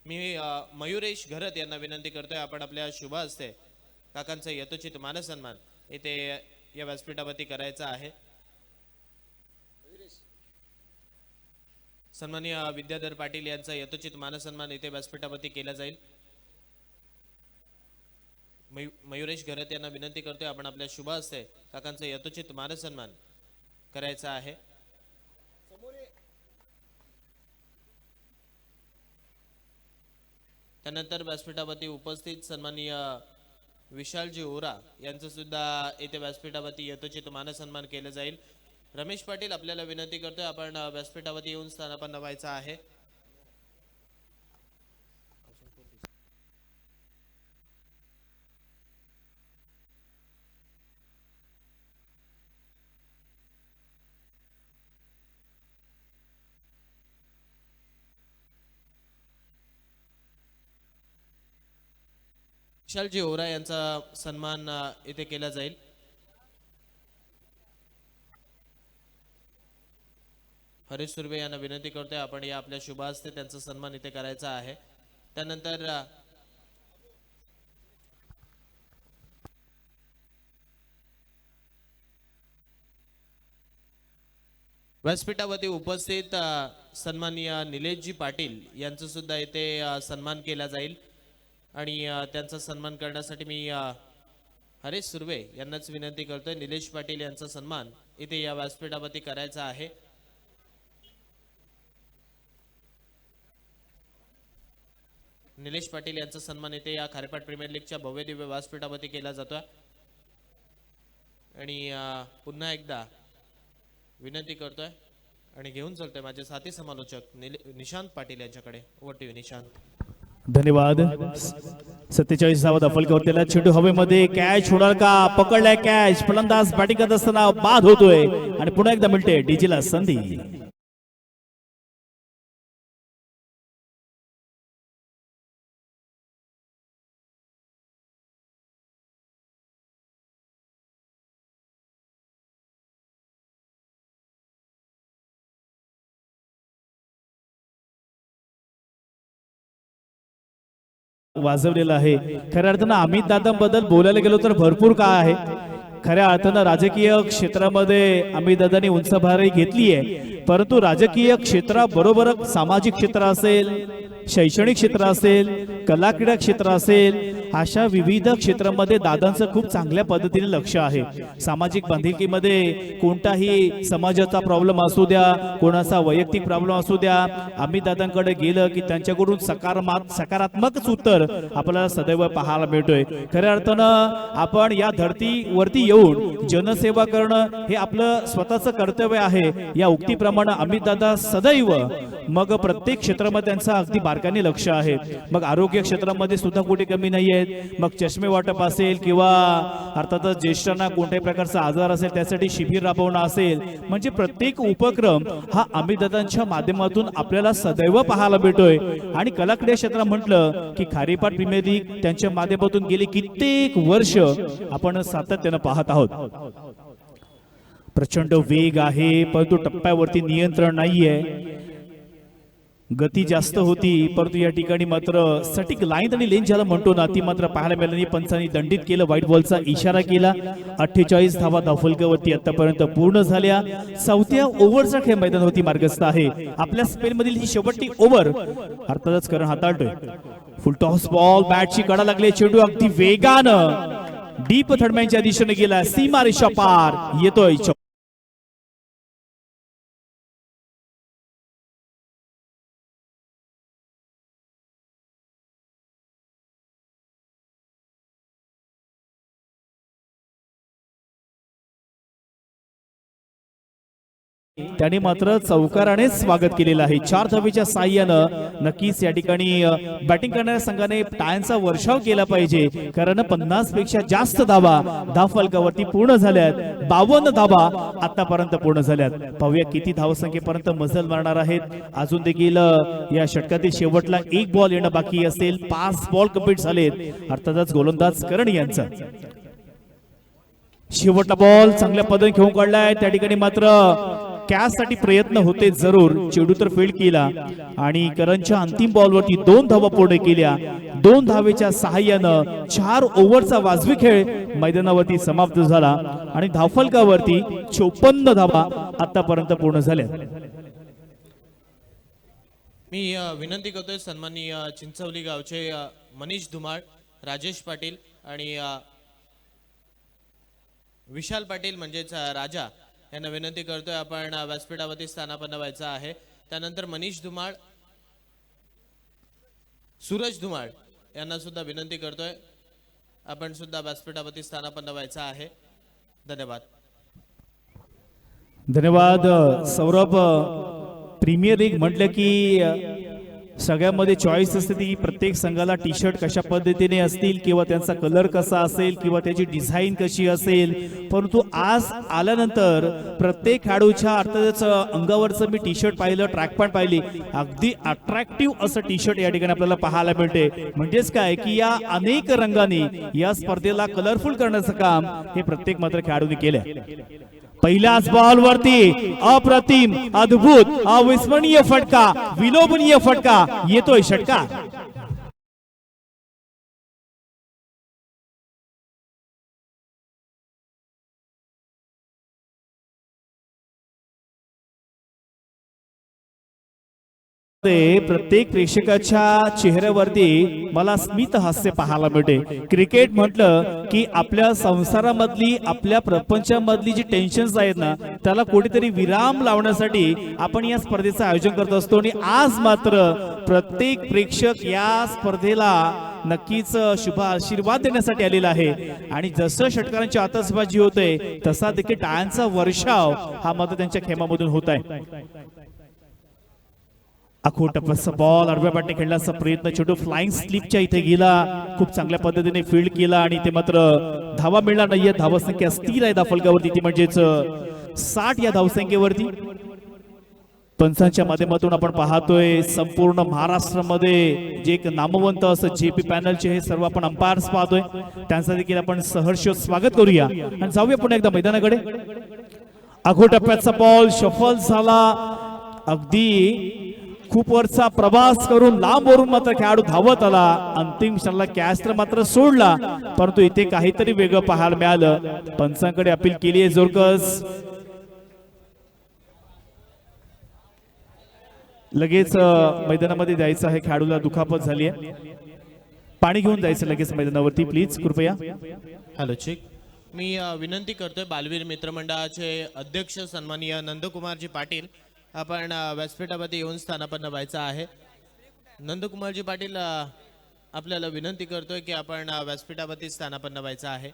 मी मयुरेश घरत यांना विनंती करतोय आपण आपल्या शुभ हस्ते काकांचा यथोचित मानसन्मान इथे या व्यासपीठावरती करायचा आहे. सन्माननीय विद्याधर पाटील यांचा यथोचित मानसन्मान इथे व्यासपीठावरती केला जाईल. मयुरेश घरत यांना विनंती करतोय आपण आपल्या शुभ हस्ते काकांचा यथोचित मानसन्मान करायचा आहे. त्यानंतर व्यासपीठावरती उपस्थित सन्माननीय विशालजी ओरा यांचं सुद्धा इथे व्यासपीठावरती यथोचित मानसन्मान केलं जाईल. रमेश पाटील आपल्याला विनंती करतोय आपण व्यासपीठावरती येऊन स्थानापन्न व्हायचं आहे. विशालजी ओरा यांचा सन्मान इथे केला जाईल. हरीश सुर्वे यांना विनंती करतोय आपण या आपल्या शुभ हस्ते त्यांचा सन्मान इथे करायचा आहे. त्यानंतर व्यासपीठावरती उपस्थित सन्माननीय निलेशजी पाटील यांचं सुद्धा इथे सन्मान केला जाईल आणि त्यांचा सन्मान करण्यासाठी मी हरीश सुर्वे यांनाच विनंती करतोय. निलेश पाटील यांचा सन्मान इथे या व्यासपीठावरती करायचा आहे. निलेश पाटील यांचा सन्मान इथे या खारेपाट प्रीमियर लीगच्या भव्य दिव्य व्यासपीठावरती केला जातोय आणि पुन्हा एकदा विनंती करतोय आणि घेऊन चलतोय माझे साथी समालोचक निशांत पाटील यांच्याकडे. Over to you Nishant. धन्यवाद. 47 दफलकावरतीला चेंडू हवेमध्ये कॅच होणार का? पकडलाय कॅच. फलंदाज बॅटिंग करत असताना बाद होतोय आणि पुन्हा एकदा मिळते डीजीला संधी. वाजवलेला आहे. खऱ्या अर्थानं अमित दादांबद्दल बोलायला गेलो तर भरपूर काय आहे. खऱ्या अर्थानं राजकीय क्षेत्रामध्ये अमित दादांनी उंचभारही घेतली आहे, परंतु राजकीय क्षेत्राबरोबर सामाजिक क्षेत्र असेल, शैक्षणिक क्षेत्र असेल, कला क्रीडा क्षेत्र असेल, अशा विविध क्षेत्रामध्ये दादांचं खूप चांगल्या पद्धतीने लक्ष आहे. सामाजिक बांधिलकीमध्ये कोणताही समाजाचा प्रॉब्लेम असू द्या, कोणाचा वैयक्तिक प्रॉब्लेम असू द्या, अमित दादांकडे गेलं की त्यांच्याकडून सकारात्मकच उत्तर आपल्याला सदैव पाहायला मिळतोय. खऱ्या अर्थानं आपण या धर्तीवरती येऊन जनसेवा करणं हे आपलं स्वतःचं कर्तव्य आहे. या उक्तीप्रमाणे अमित दादा सदैव मग प्रत्येक क्षेत्रामध्ये त्यांचा अगदी बारकाईने लक्ष आहे. मग आरोग्य क्षेत्रामध्ये सुद्धा कुठे कमी नाहीये. मग चष्मे वाटप असेल किंवा अर्थातच ज्येष्ठांना कोणत्याही प्रकारचा आजार असेल त्यासाठी शिबिर राबवणं असेल, म्हणजे प्रत्येक उपक्रम हा अमितदादांच्या माध्यमातून आपल्याला सदैव पाहायला मिळतोय. आणि कला क्रीडा क्षेत्र म्हटलं की खारेपाट प्रीमियर लीग त्यांच्या माध्यमातून गेली कित्येक वर्ष आपण सातत्यानं पाहत आहोत. प्रचंड वेग आहे, परंतु टप्प्यावरती नियंत्रण नाहीये. गती जास्त होती, परंतु या ठिकाणी मात्र सटीक लाईन आणि लेन ज्याला म्हणतो ना, ती मात्र पाहायला मिळाली. पंचांनी दंडित केलं, व्हाईट बॉलचा इशारा केला. 48 धावा धावफलकावरती आतापर्यंत पूर्ण झाल्या. 4थ्या ओव्हरचा खेळ मैदानावरती मार्गस्थ आहे. आपल्या स्पेन मधील ही शेवटची ओव्हर अर्थातच करण हाताळतोय. फुल टॉस बॉल, बॅटची कडा लागली, चेंडू अगदी वेगानं डीप थर्डमॅनच्या दिशेने गेला, सीमारेषा पार येतोय. त्याने मात्र चौकाराने स्वागत केलेलं आहे. 4 धावेच्या साह्यानं नक्कीच या ठिकाणी बॅटिंग करणाऱ्या संघाने टाळ्यांचा वर्षाव केला पाहिजे, कारण 50 पेक्षा जास्त धावा धावफलकावरती पूर्ण झाल्यात. 52 धावा आतापर्यंत पूर्ण झाल्यात. पाहूया किती धावसंख्येपर्यंत मजल मारणार आहेत. अजून देखील या षटकातील शेवटला 1 बॉल येणं बाकी असेल. 5 बॉल कंप्लीट झालेत. अर्थातच गोलंदाज करण यांचा शेवटला बॉल चांगल्या पद्धतीने खेळून काढलाय. त्या ठिकाणी मात्र कॅच साठी प्रयत्न होते जरूर, चेंडू तर फील्ड केला आणि करणच्या अंतिम बॉलवरती 2 धावा पूर्ण केल्या. 2 धावेच्या सहाय्यानं 4 ओव्हरचा वाजवी खेळ मैदानावरती समाप्त झाला आणि धावफलकावरती 54 धावा आतापर्यंत पूर्ण झाल्या. मी विनंती करतोय सन्माननीय चिंचवली गावचे मनीष धुमाळ, राजेश पाटील आणि विशाल पाटील म्हणजेच राजा यांना विनंती करतोय आपण व्यासपीठावरती स्थानापन्न व्हायचं आहे. त्यानंतर मनीष धुमाळ, सूरज धुमाळ यांना सुद्धा विनंती करतोय आपण सुद्धा व्यासपीठावरती स्थानापन्न व्हायचं आहे. धन्यवाद. धन्यवाद सौरभ. प्रीमियर लीग म्हटलं की सगळ्यामध्ये चॉईस असते ती प्रत्येक संघाला टी शर्ट कशा पद्धतीने असतील किंवा त्यांचा कलर कसा असेल किंवा त्याची डिझाईन कशी असेल, परंतु आज आल्यानंतर प्रत्येक खेळाडूच्या अर्थातच अंगावरचं मी टी शर्ट पाहिलं, ट्रॅक पॅन्ट पाहिली, अगदी अट्रॅक्टिव्ह असं टी शर्ट या ठिकाणी आपल्याला पाहायला मिळते. म्हणजेच काय की या अनेक रंगांनी या स्पर्धेला कलरफुल करण्याचं काम हे प्रत्येक मात्र खेळाडूंनी केलंय. पहिल्याच बॉलवरती अप्रतिम, अद्भुत, अविस्मरणीय फटका, विलोभनीय फटका येतोय षटकार. प्रत्येक प्रेक्षकाच्या चेहऱ्यावरती मला स्मित हास्य पाहायला मिळते. क्रिकेट म्हटलं की आपल्या संसारामधली, आपल्या प्रपंचामधली जी टेन्शन्स आहेत ना, त्याला कुठेतरी विराम लावण्यासाठी आपण या स्पर्धेचं आयोजन करत असतो. आणि आज मात्र प्रत्येक प्रेक्षक या स्पर्धेला नक्कीच शुभ आशीर्वाद देण्यासाठी आलेला आहे. आणि जसं षटकारांची आतषबाजी होते तसा देखील टाळ्यांचा वर्षाव हा मात्र त्यांच्या खेमामधून होत आहे. आखो टप्प्याचा बॉल आडव्या बॅटने खेळण्याचा प्रयत्न, चेंडू फ्लाइंग स्लिपच्या इथे गेला, खूप चांगल्या पद्धतीने फील्ड केला आणि ते मात्र धावा मिळणार नाहीये. धावसंख्या स्थिर आहे धाफलकावरती, ती म्हणजेच 60 या धावसंख्येवरती. पंचांच्या माध्यमातून आपण पाहतोय संपूर्ण महाराष्ट्रामध्ये जे एक नामवंत असं जेपी पॅनलचे हे सर्व आपण अंपायर्स पाहतोय, त्यांचं देखील आपण सहर्ष स्वागत करूया आणि जाऊया पुन्हा एकदा मैदानाकडे. आखो टप्प्याचा बॉल शफल झाला, अगदी खूप वरचा प्रवास करून लांबवरून मात्र खेळाडू धावत आला. अंतिम क्षणाला कॅच तर मात्र सोडला, परंतु इथे काहीतरी वेगळं पाहायला मिळालं. पंचांकडे अपील केली आहे जोरकस. लगेच मैदानामध्ये जायचं आहे, खेळाडूला दुखापत झाली आहे, पाणी घेऊन जायचं लगेच मैदानावरती प्लीज कृपया. Hello check. मी विनंती करतोय बालवीर मित्रमंडळाचे अध्यक्ष सन्माननीय नंदकुमारजी पाटील, आपण व्यासपीठामध्ये येऊन स्थानापन्न व्हायचं आहे. नंदकुमारजी पाटील आपल्याला विनंती करतोय की आपण व्यासपीठावरती स्थानापन्न व्हायचं आहे.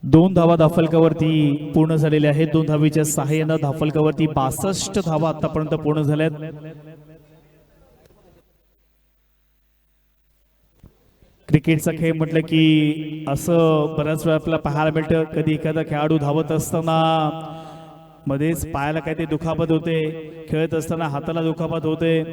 दोन धावा धाफलकावरती पूर्ण झालेल्या आहेत. 2 धावेच्या सहाय्यानं धाफलकावरती 62 धावा आतापर्यंत पूर्ण झाल्यात. क्रिकेटचा खेळ म्हटलं की असं बऱ्याच वेळा आपल्याला पाहायला मिळतं, कधी एखादा खेळाडू धावत असताना मध्येच पायाला काही ते दुखापत होते, खेळत असताना हाताला दुखापत होते.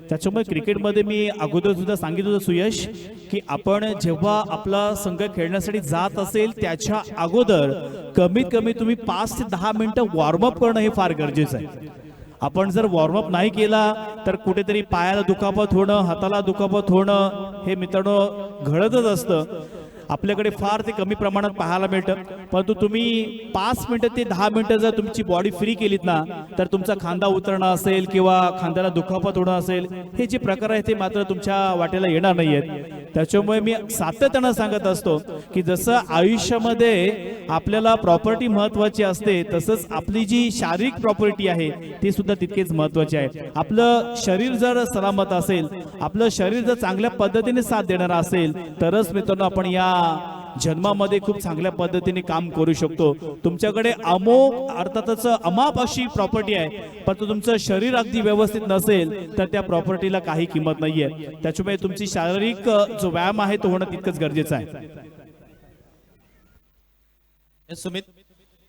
त्याच्यामुळे क्रिकेटमध्ये मी अगोदर सुद्धा सांगितलं होतं सुयश की आपण जेव्हा आपला संघ खेळण्यासाठी जात असेल त्याच्या अगोदर कमीत कमी तुम्ही 5 ते 10 मिनिटं वॉर्मअप करणं हे फार गरजेचं आहे. आपण जर वॉर्मअप नाही केला तर कुठेतरी पायाला दुखापत होणं, हाताला दुखापत होणं हे मित्रांनो घडतच असतं. आपल्याकडे फार ते कमी प्रमाणात पाहायला मिळतं, परंतु तुम्ही 5 मिनिटं ते 10 मिनिटं जर तुमची बॉडी फ्री केलीत ना, तर तुमचा खांदा उतरणं असेल किंवा खांद्याला दुखापत होणं असेल, हे जे प्रकार आहेत ते मात्र तुमच्या वाटेला येणार नाहीयेत. त्याच्यामुळे मी सातत्यानं सांगत असतो की जसं आयुष्यामध्ये आपल्याला प्रॉपर्टी महत्वाची असते, तसंच आपली जी शारीरिक प्रॉपर्टी आहे ती सुद्धा तितकेच महत्वाची आहे. आपलं शरीर जर सलामत असेल, आपलं शरीर जर चांगल्या पद्धतीने साथ देणार असेल, तरच मित्रांनो आपण या जन्मामध्ये खूप चांगल्या पद्धतीने काम करू शकतो. तुमच्याकडे अमोघ अर्थातच अमाप अशी प्रॉपर्टी आहे, परंतु तुमचं शरीर अगदी व्यवस्थित नसेल तर त्या प्रॉपर्टीला काही किंमत नाहीये. त्याच्यामुळे तुमची शारीरिक जो व्यायाम आहे तो होणं तितकंच गरजेचं आहे. सुमित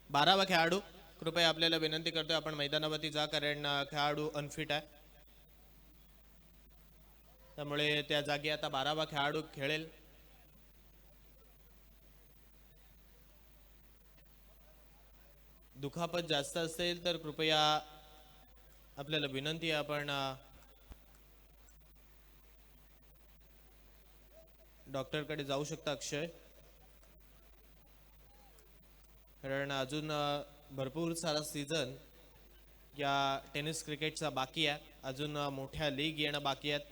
12वा खेळाडू, कृपया आपल्याला विनंती करतोय आपण मैदानावरती जा, कारण खेळाडू अनफिट आहे, त्यामुळे त्या जागी आता 12वा खेळाडू खेळेल. दुखापत जास्त असेल तर कृपया आपल्याला विनंती आहे आपण डॉक्टरकडे जाऊ शकता अक्षय, कारण अजून भरपूर सारा सीझन या टेनिस क्रिकेटचा बाकी आहे, अजून मोठ्या लीग येणं बाकी आहेत.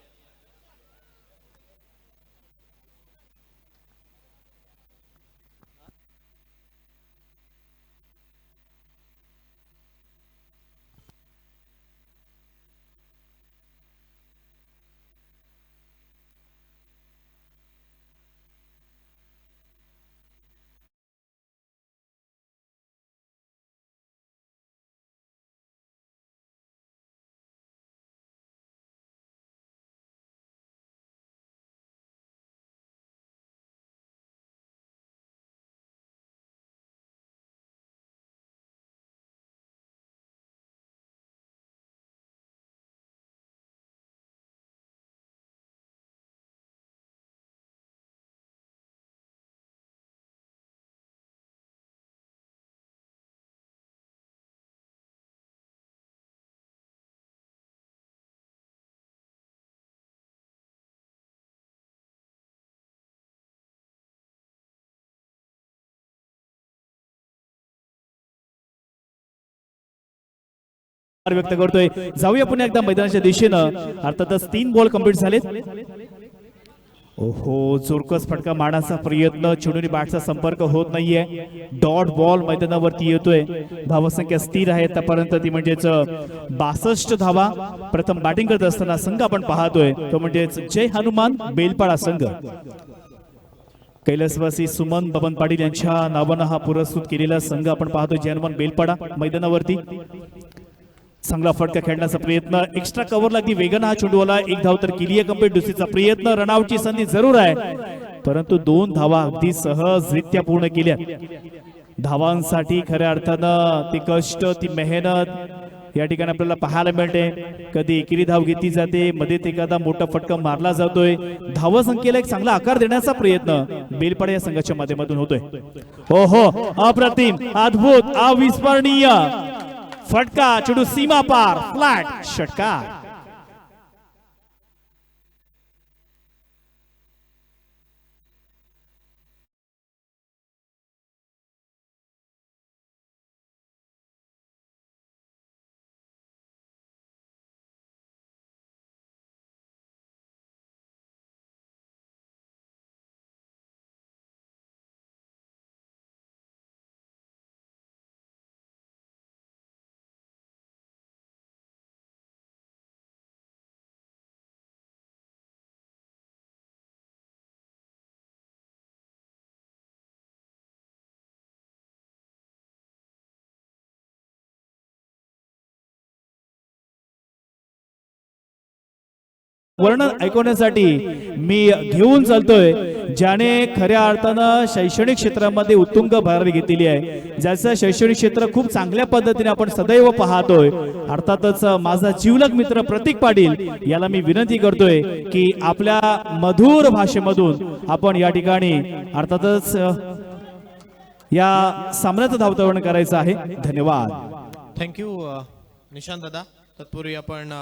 व्यक्त करतोय. जाऊया पुन्हा एकदा मैदानाच्या दिशेनं. अर्थातच 3 बॉल कंप्लीट झालेत. ओहो, जोरकस फटका मारण्याचा प्रयत्न, चेंडूने बॅटचा संपर्क होत नाहीये. डॉट बॉल मैदानावरती येतोय. धावसंख्या स्थिर आहे आतापर्यंत, ती म्हणजेच 62 धावा. प्रथम बॅटिंग करत असताना संघ आपण पाहतोय तो म्हणजेच जय हनुमान बेलपाडा संघ. कैलासवासी सुमन बबन पाटील यांच्या नावानं हा पुरस्कृत केलेला संघ आपण पाहतोय जय हनुमान बेलपाडा मैदानावरती. चांगला फटका खेळण्याचा प्रयत्न, एक्स्ट्रा कव्हर लागली वेगानं हा चेंडूवाला. 1 धाव तर केली आहे कंप्लीट. दुसरीचा प्रयत्न, रनआउटची संधी जरूर आहे, परंतु 2 धावा अगदी सहजरित्या पूर्ण केल्या. धावांसाठी खऱ्या अर्थानं ती कष्ट, ती मेहनत या ठिकाणी आपल्याला पाहायला मिळते. कधी एकेरी धाव घेतली जाते, मध्येच एखादा मोठा फटका मारला जातोय. धावसंख्येला एक चांगला आकार देण्याचा प्रयत्न बेलपाडा या संघाच्या माध्यमातून होतोय. ओहो, अप्रतिम, अद्भुत, अविस्मरणीय फटका, चेंडू सीमा पार, फ्लॅट षटकार. वर्णन ऐकवण्यासाठी मी घेऊन चालतोय ज्याने खऱ्या अर्थानं शैक्षणिक क्षेत्रामध्ये उत्तुंग भरारी घेतलेली आहे, ज्याचं शैक्षणिक क्षेत्र खूप चांगल्या पद्धतीने आपण सदैव पाहतोय. अर्थातच माझा जीवलग मित्र प्रतीक पाटील याला मी विनंती करतोय की आपल्या मधुर भाषेमधून आपण या ठिकाणी अर्थातच या सामन्याचं धावतवण करायचं आहे. धन्यवाद. थँक्यू निशांत दादा. तत्पूर्वी आपण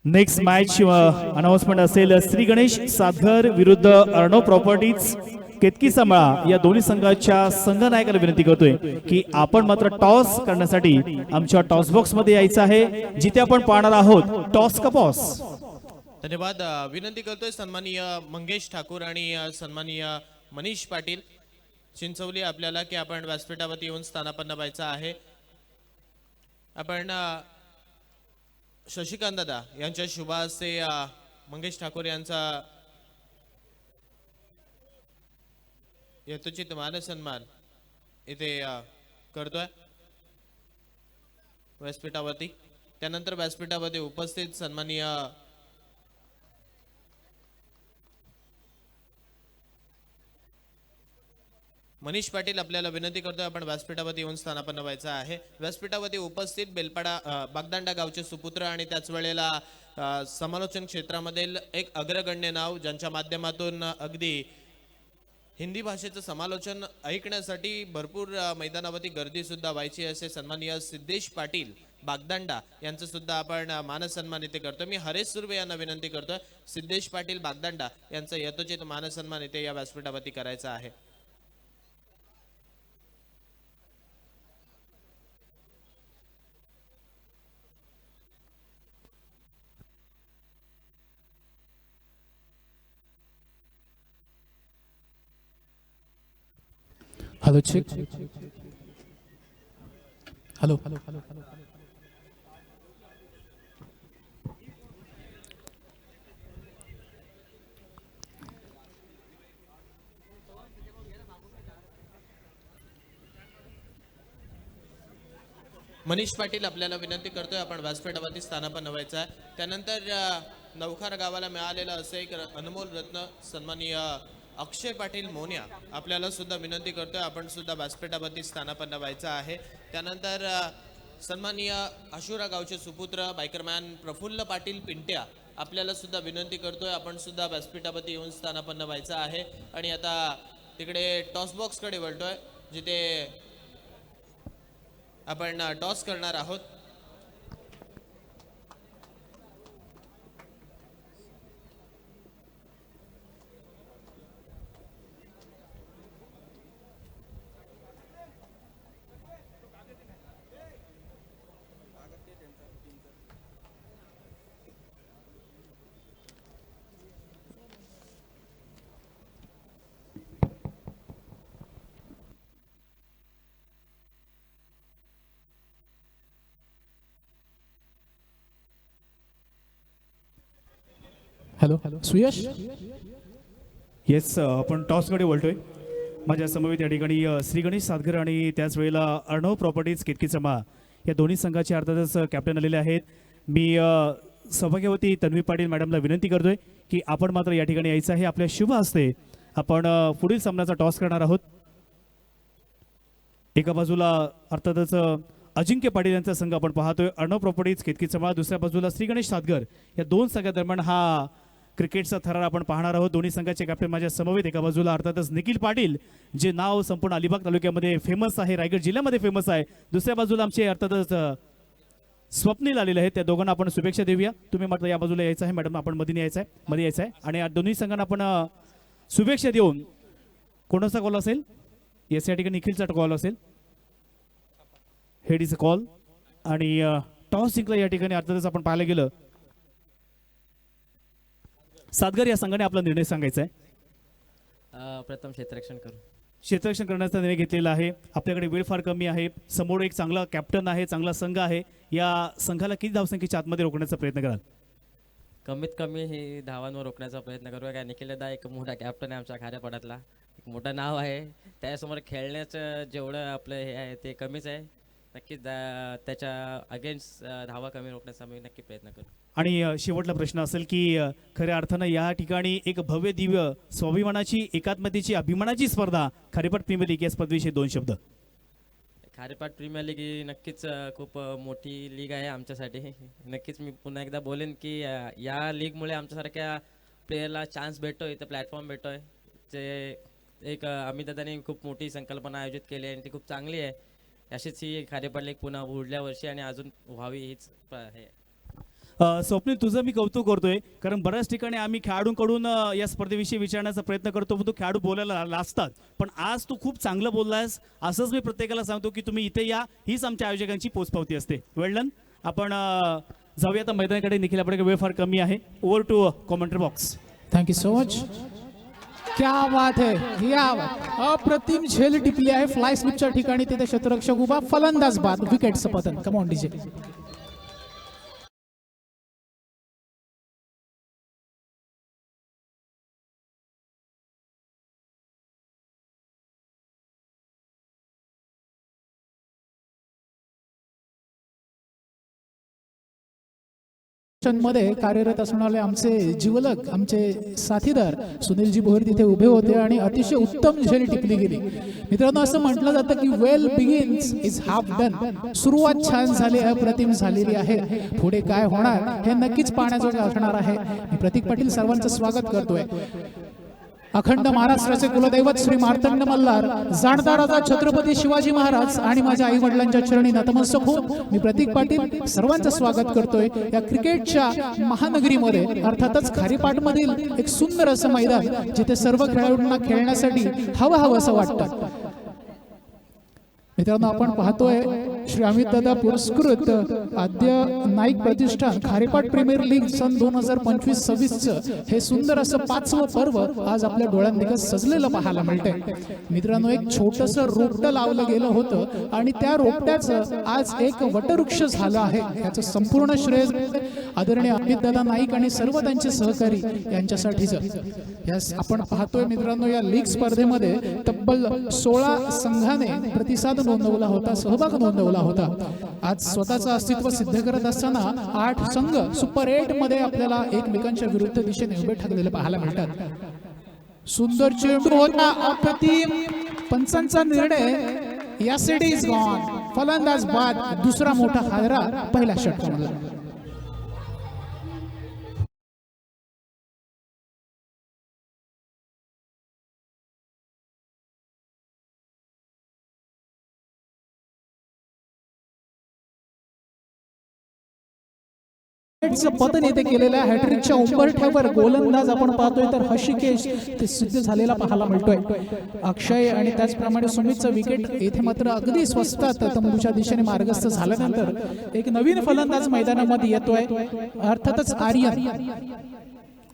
नेक्स्ट मॅच अनाउन्समेंट असेल श्री गणेश सातघर विरुद्ध अर्णव प्रॉपर्टीज केतकी सांभाळा या दोन्ही संघाच्या संघनायकाला विनंती करतोय की आपण मात्र टॉस करण्यासाठी आमच्या टॉस बॉक्स मध्ये यायचं आहे, जिथे आपण पाहणार आहोत टॉस का पॉस. धन्यवाद. विनंती करतोय सन्माननीय मंगेश ठाकूर आणि सन्माननीय मनीष पाटील चिंचवली आपल्याला की आपण व्यासपीठावरती येऊन स्थानापन्न व्हायचं आहे. आपण शशिकांत दादा यांच्या शुभ हस्ते मंगेश ठाकूर यांचा यथोचित मानसन्मान इथे करतोय व्यासपीठावरती. त्यानंतर व्यासपीठावरती उपस्थित सन्माननीय मनीष पाटील आपल्याला विनंती करतोय आपण व्यासपीठावरती येऊन स्थानापन्न व्हायचं आहे. व्यासपीठावरती उपस्थित बेलपाडा बागदांडा गावचे सुपुत्र आणि त्याच वेळेला समालोचन क्षेत्रामधील एक अग्रगण्य नाव, ज्यांच्या माध्यमातून अगदी हिंदी भाषेचं समालोचन ऐकण्यासाठी भरपूर मैदानावरती गर्दी सुद्धा व्हायची, असे सन्माननीय सिद्धेश पाटील बागदांडा यांचं सुद्धा आपण मानसन्मान इथे करतोय. मी हरेश सुर्वे यांना विनंती करतोय सिद्धेश पाटील बागदांडा यांचं यथोचित मानसन्मान इथे या व्यासपीठावरती करायचा आहे. Hello check. Hello Manish Patil आपल्याला विनंती करतोय आपण व्यासपीठावरती स्थानापन्न व्हायचं आहे. त्यानंतर नवखार गावाला मिळालेलं असं एक अनमोल रत्न सन्माननीय अक्षय पाटील मोन्या आपल्याला सुद्धा विनंती करतोय आपण सुद्धा व्यासपीठावरती स्थानापन्न व्हायचं आहे. त्यानंतर सन्माननीय आशुरा गावचे सुपुत्र बायकरमॅन प्रफुल्ल पाटील पिंट्या आपल्याला सुद्धा विनंती करतोय आपण सुद्धा व्यासपीठावरती येऊन स्थानापन्न व्हायचं आहे. आणि आता तिकडे टॉस बॉक्स कडे वळतोय जिथे आपण टॉस करणार आहोत. हॅलो सुयश. येस, आपण टॉसकडे वळतोय. माझ्या समवेत या ठिकाणी श्री गणेश सातघर आणि त्याच वेळेला अर्णव प्रॉपर्टीज केतकीचमा या दोन्ही संघाचे अर्थातच कॅप्टन आलेले आहेत. मी सौभाग्यवती तन्वी पाटील मॅडमला विनंती करतोय की आपण मात्र या ठिकाणी यायचं आहे. आपल्या शुभ हस्ते आपण पुढील सामन्याचा टॉस करणार आहोत. एका बाजूला अर्थातच अजिंक्य पाटील यांचा संघ आपण पाहतोय, अर्णव प्रॉपर्टीज केतकीचमा. दुसऱ्या बाजूला श्री गणेश सातघर. या दोन संघादरम्यान हा क्रिकेटचा थरार आपण पाहणार आहोत. दोन्ही संघाचे कॅप्टन माझ्या समवेत. एका बाजूला अर्थातच निखिल पाटील, जे नाव संपूर्ण अलिबाग तालुक्यामध्ये फेमस आहे, रायगड जिल्ह्यामध्ये फेमस आहे. दुसऱ्या बाजूला आमचे अर्थातच स्वप्नील आलेले आहेत. त्या दोघांना आपण शुभेच्छा देऊया. तुम्ही मात्र या बाजूला यायचं आहे मॅडम, आपण मध्ये यायचं आहे आणि या दोन्ही संघांना आपण शुभेच्छा देऊन कोणाचा कॉल असेल? येस, या ठिकाणी निखिलचा कॉल असेल. हेड इज अ कॉल आणि टॉस जिंकला या ठिकाणी अर्थातच आपण पाहायला गेलं सातघर या संघाने आपला निर्णय सांगायचा आहे. प्रथम क्षेत्ररक्षण करू. क्षेत्ररक्षण करण्याचा निर्णय घेतलेला आहे. आपल्याकडे वेळ फार कमी आहे. समोर एक चांगला कॅप्टन आहे, चांगला संघ आहे. या संघाला किती धावसंख्येच्या आतमध्ये रोखण्याचा प्रयत्न कराल? कमीत कमी हे धावांवर रोखण्याचा प्रयत्न करूया. काय निखिलदा एक मोठा कॅप्टन आहे आमच्या खाऱ्यापाड्यातला, एक मोठं नाव आहे. त्यासमोर खेळण्याचं जेवढं आपलं हे आहे ते कमीच आहे. नक्कीच त्याच्या अगेन्स्ट धावा कमी रोखण्याचा आम्ही नक्की प्रयत्न करू. आणि शेवटला प्रश्न असेल की खऱ्या अर्थानं या ठिकाणी एक भव्य दिव्य स्वाभिमानाची, एकात्मतेची, अभिमानाची स्पर्धा खारेपाट प्रीमियर लीग या स्पर्धेविषयी 2 शब्द. खारेपाट प्रीमियर लीग ही नक्कीच खूप मोठी लीग आहे आमच्यासाठी. नक्कीच मी पुन्हा एकदा बोलेन की या लीगमुळे आमच्यासारख्या प्लेयरला चान्स भेटतो, इथं प्लॅटफॉर्म भेटतो आहे. जे एक अमित दादांनी खूप मोठी संकल्पना आयोजित केली आहे आणि ती खूप चांगली आहे. अशीच ही खारेपाट लीग पुन्हा पुढल्या वर्षी आणि अजून व्हावी हीच हे. स्वप्नील, तुझं मी कौतुक करतोय, कारण बऱ्याच ठिकाणी आम्ही खेळाडूंकडून या स्पर्धेविषयी विचारण्याचा प्रयत्न करतो, पण तो खेळाडू बोलायला लाजतात. पण आज तू खूप चांगलं बोललायस. असंच मी प्रत्येकाला सांगतो की तुम्ही इथे या, हीच आमच्या आयोजकांची पोचपावती असते. वेल डन. आपण जाऊया आता मैदानाकडे. निखिल, आपल्याकडे वेळ फार कमी आहे. Over to commentary box. Thank you so much. क्या बात है, क्या बात. अप्रतिम झेल टिपली आहे फ्लाय स्लिपच्या ठिकाणी. तिथे क्षेत्ररक्षक उभा, फलंदाज बाद, विकेटचं पतन. कम ऑन डीजे. मध्ये कार्यरत असणारे आमचे जीवलग, आमचे साथीदार सुनीलजी भोईर तिथे उभे होते आणि अतिशय उत्तम झेल टिपली गेली. मित्रांनो, असं म्हटलं जातं की वेल बिगिन्स इज हाफ डन. सुरुवात छान झाली, अप्रतिम झालेली आहे. पुढे काय होणार हे नक्कीच पाहण्याजोगे असणार आहे. मी प्रतीक पाटील सर्वांचं स्वागत करतोय. अखंड महाराष्ट्राचे कुलदैवत श्री मार्तंड मल्हार, जाणता राजा छत्रपती शिवाजी महाराज आणि माझ्या आई वडिलांच्या चरणी नतमस्तक होऊन मी प्रतीक पाटील सर्वांचं स्वागत करतोय या क्रिकेटच्या महानगरीमध्ये. अर्थातच खारीपाटमधील एक सुंदर असं मैदान जिथे सर्व खेळाडूंना खेळण्यासाठी हवं असं वाटतं. मित्रांनो, आपण पाहतोय श्री अमित दादा पुरस्कृत आद्य नाईक प्रतिष्ठान खारेपाट प्रीमियर लीग सन 2025-26 हे सुंदर असं 5वं पर्व आज आपल्या डोळ्यांदेखत सजलेलं पाहायला मिळतंय. मित्रांनो, एक छोटंसं रोपटं लावलं गेलं होतं आणि त्या रोपट्याचं आज एक वटवृक्ष झालं आहे. याचं संपूर्ण श्रेय आदरणीय अमित दादा नाईक आणि सर्व त्यांचे सहकारी यांच्यासाठीच. यास आपण पाहतोय मित्रांनो, या लीग स्पर्धेमध्ये तब्बल 16 संघाने प्रतिसाद नोंदवला होता, सहभाग नोंदवला होता. आज स्वतःचं अस्तित्व सिद्ध करत असताना 8 संघ सुपर 8 मध्ये आपल्याला एकमेकांच्या विरुद्ध दिशेने उभे ठाकलेले पाहायला मिळतात. सुंदर चेंडू होता, अप्रतिम. पंचांचा निर्णय, या सेट इज गॉन. फलंदाज बाद, दुसरा मोठा हादरा पहिल्या षटकामध्ये. पतन येथे केलेल्या हॅट्रिकच्या उंबरठ्यावर गोलंदाज आपण पाहतोय तर हशिकेश ते सिद्ध झालेला पाहायला मिळतोय. अक्षय आणि त्याचप्रमाणे सुमितचं विकेट येथे मात्र अगदी स्वस्तात तंबूच्या दिशेने मार्गस्थ झाल्यानंतर एक नवीन फलंदाज मैदानामध्ये येतोय. अर्थातच आर्यन.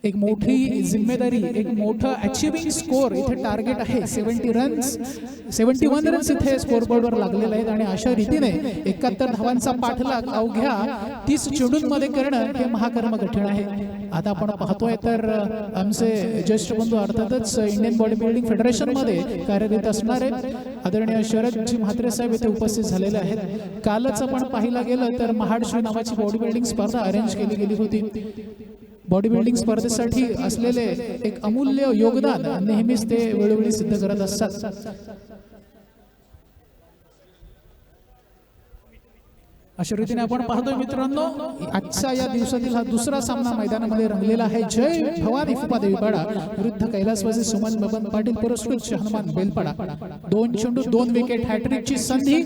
एक मोठी जिम्मेदारी, एक मोठं अचिव्हिंग स्कोर इथे टार्गेट आहे. 71 रन्स इथे स्कोर बोर्डवर लागलेले आहेत आणि अशा रीतीने 71 धावांचा पाठलाग अवघ्या 30 चेंडूंमध्ये करणं हे महाकर्म कठीण आहे. आता आपण पाहतोय तर आमचे ज्येष्ठ बंधू अर्थातच इंडियन बॉडी बिल्डिंग फेडरेशनमध्ये कार्यरत असणारे आदरणीय शरदजी म्हात्रे साहेब इथे उपस्थित झालेले आहेत. कालच आपण पाहिला गेलं तर महाडश्री नावाची बॉडी बिल्डिंग स्पर्धा अरेंज केली गेली होती. बॉडी बिल्डिंग स्पर्धेसाठी असलेले एक अमूल्य योगदान नेहमीच ते वेळोवेळी सिद्ध करत असतात. अशा रीतीने आपण पाहतोय मित्रांनो, आजच्या या दिवसातील हा दुसरा सामना मैदानामध्ये रंगलेला आहे. जय भवानी फुपादेवी पाडा विरुद्ध कैलासवासी सुमन बबन पाटील पुरस्कृत हनुमान बेलपाडा. 2 चेंडू 2 विकेट, हॅट्रिकची संधी.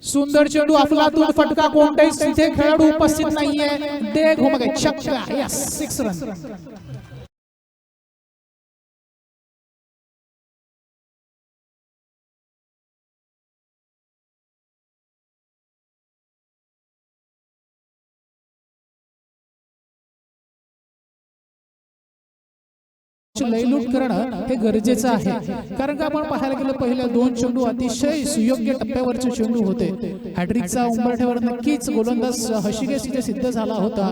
सुंदर चेंडू, अफलातून फटका, कोणताही तिथे खेळाडू उपस्थित नाहीये. दे घुमगे छक्का, यस 6 रन. लयलूट करणं हे गरजेचं आहे, कारण का आपण पाहायला गेलं पहिल्या 2 चेंडू अतिशय सुयोग्य टप्प्यावरचे चेंडू होते. हॅट्रिकचा उंबरठ्यावर नक्कीच गोलंदाज हशिगेश इथे सिद्ध झाला होता,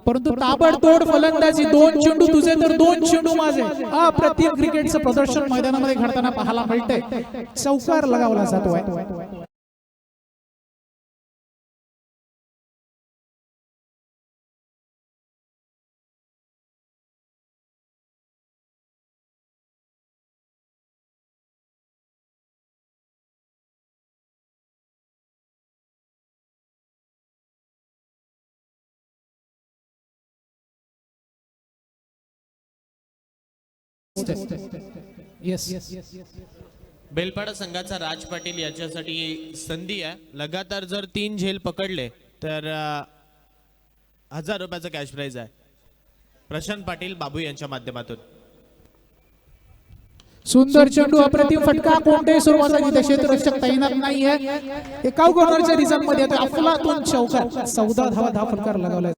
परंतु ताबडतोड फलंदाजी. 2 चेंडू तुझे तर 2 चेंडू माझे. अप्रतिम क्रिकेटचं प्रदर्शन मैदानामध्ये घडताना पाहायला मिळतंय. चौकार लगावला जातोय. बेलपाडा संघाचा राज पाटील याच्यासाठी संधी आहे. लगातार जर 3 झेल पकडले तर 1000 रुपयाचं कॅश प्राइज आहे. प्रशांत पाटील बाबू यांच्या माध्यमातून. सुंदर चेंडू, अप्रतिम फटका, कोणत्याही स्वरूपाचा इथे क्षेत्ररक्षक तैनात नाहीये. एका कॉर्नरच्या रिझल्ट मध्ये अफलातून चौकार. 14 धावा, 10 फटकार लगावलाय.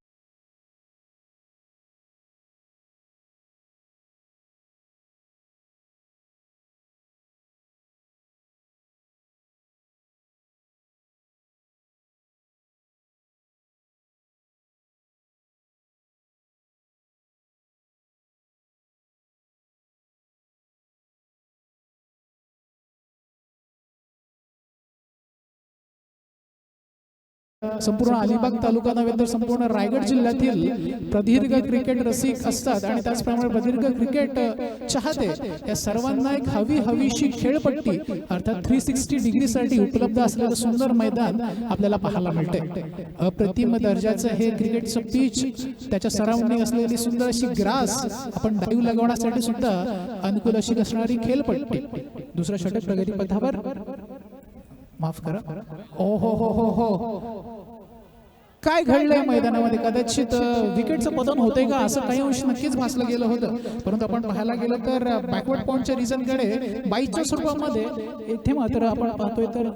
संपूर्ण अलिबाग तालुका नव्हे तर संपूर्ण रायगड जिल्ह्यातील प्रदीर्घ क्रिकेट रसिक असतात आणि त्याचप्रमाणे प्रदीर्घ क्रिकेट चाहते या सर्वांना एक हवीशी खेळपट्टी अर्थात 360 डिग्रीसाठी उपलब्ध असलेलं सुंदर मैदान आपल्याला पाहायला मिळते. अप्रतिम दर्जाचं हे क्रिकेटचं पिच, त्याच्या सराउंडिंग असलेली सुंदर अशी ग्रास, आपण डाईव्ह लगवण्यासाठी सुद्धा अनुकूल अशी असणारी खेळपट्टी. दुसरा षटक प्रगती पथावर, माफ करा. ओ हो हो हो हो, काय घडलंय मैदानामध्ये? कदाचित विकेटचं पतन होतंय का असं काही अंश नक्कीच भासलं गेलं होतं, परंतु आपण पाहायला गेलं तर बॅकवर्ड पॉइंटच्या रिझनकडे 22च्या स्वरूपामध्ये इथे मात्र आपण पाहतोय तर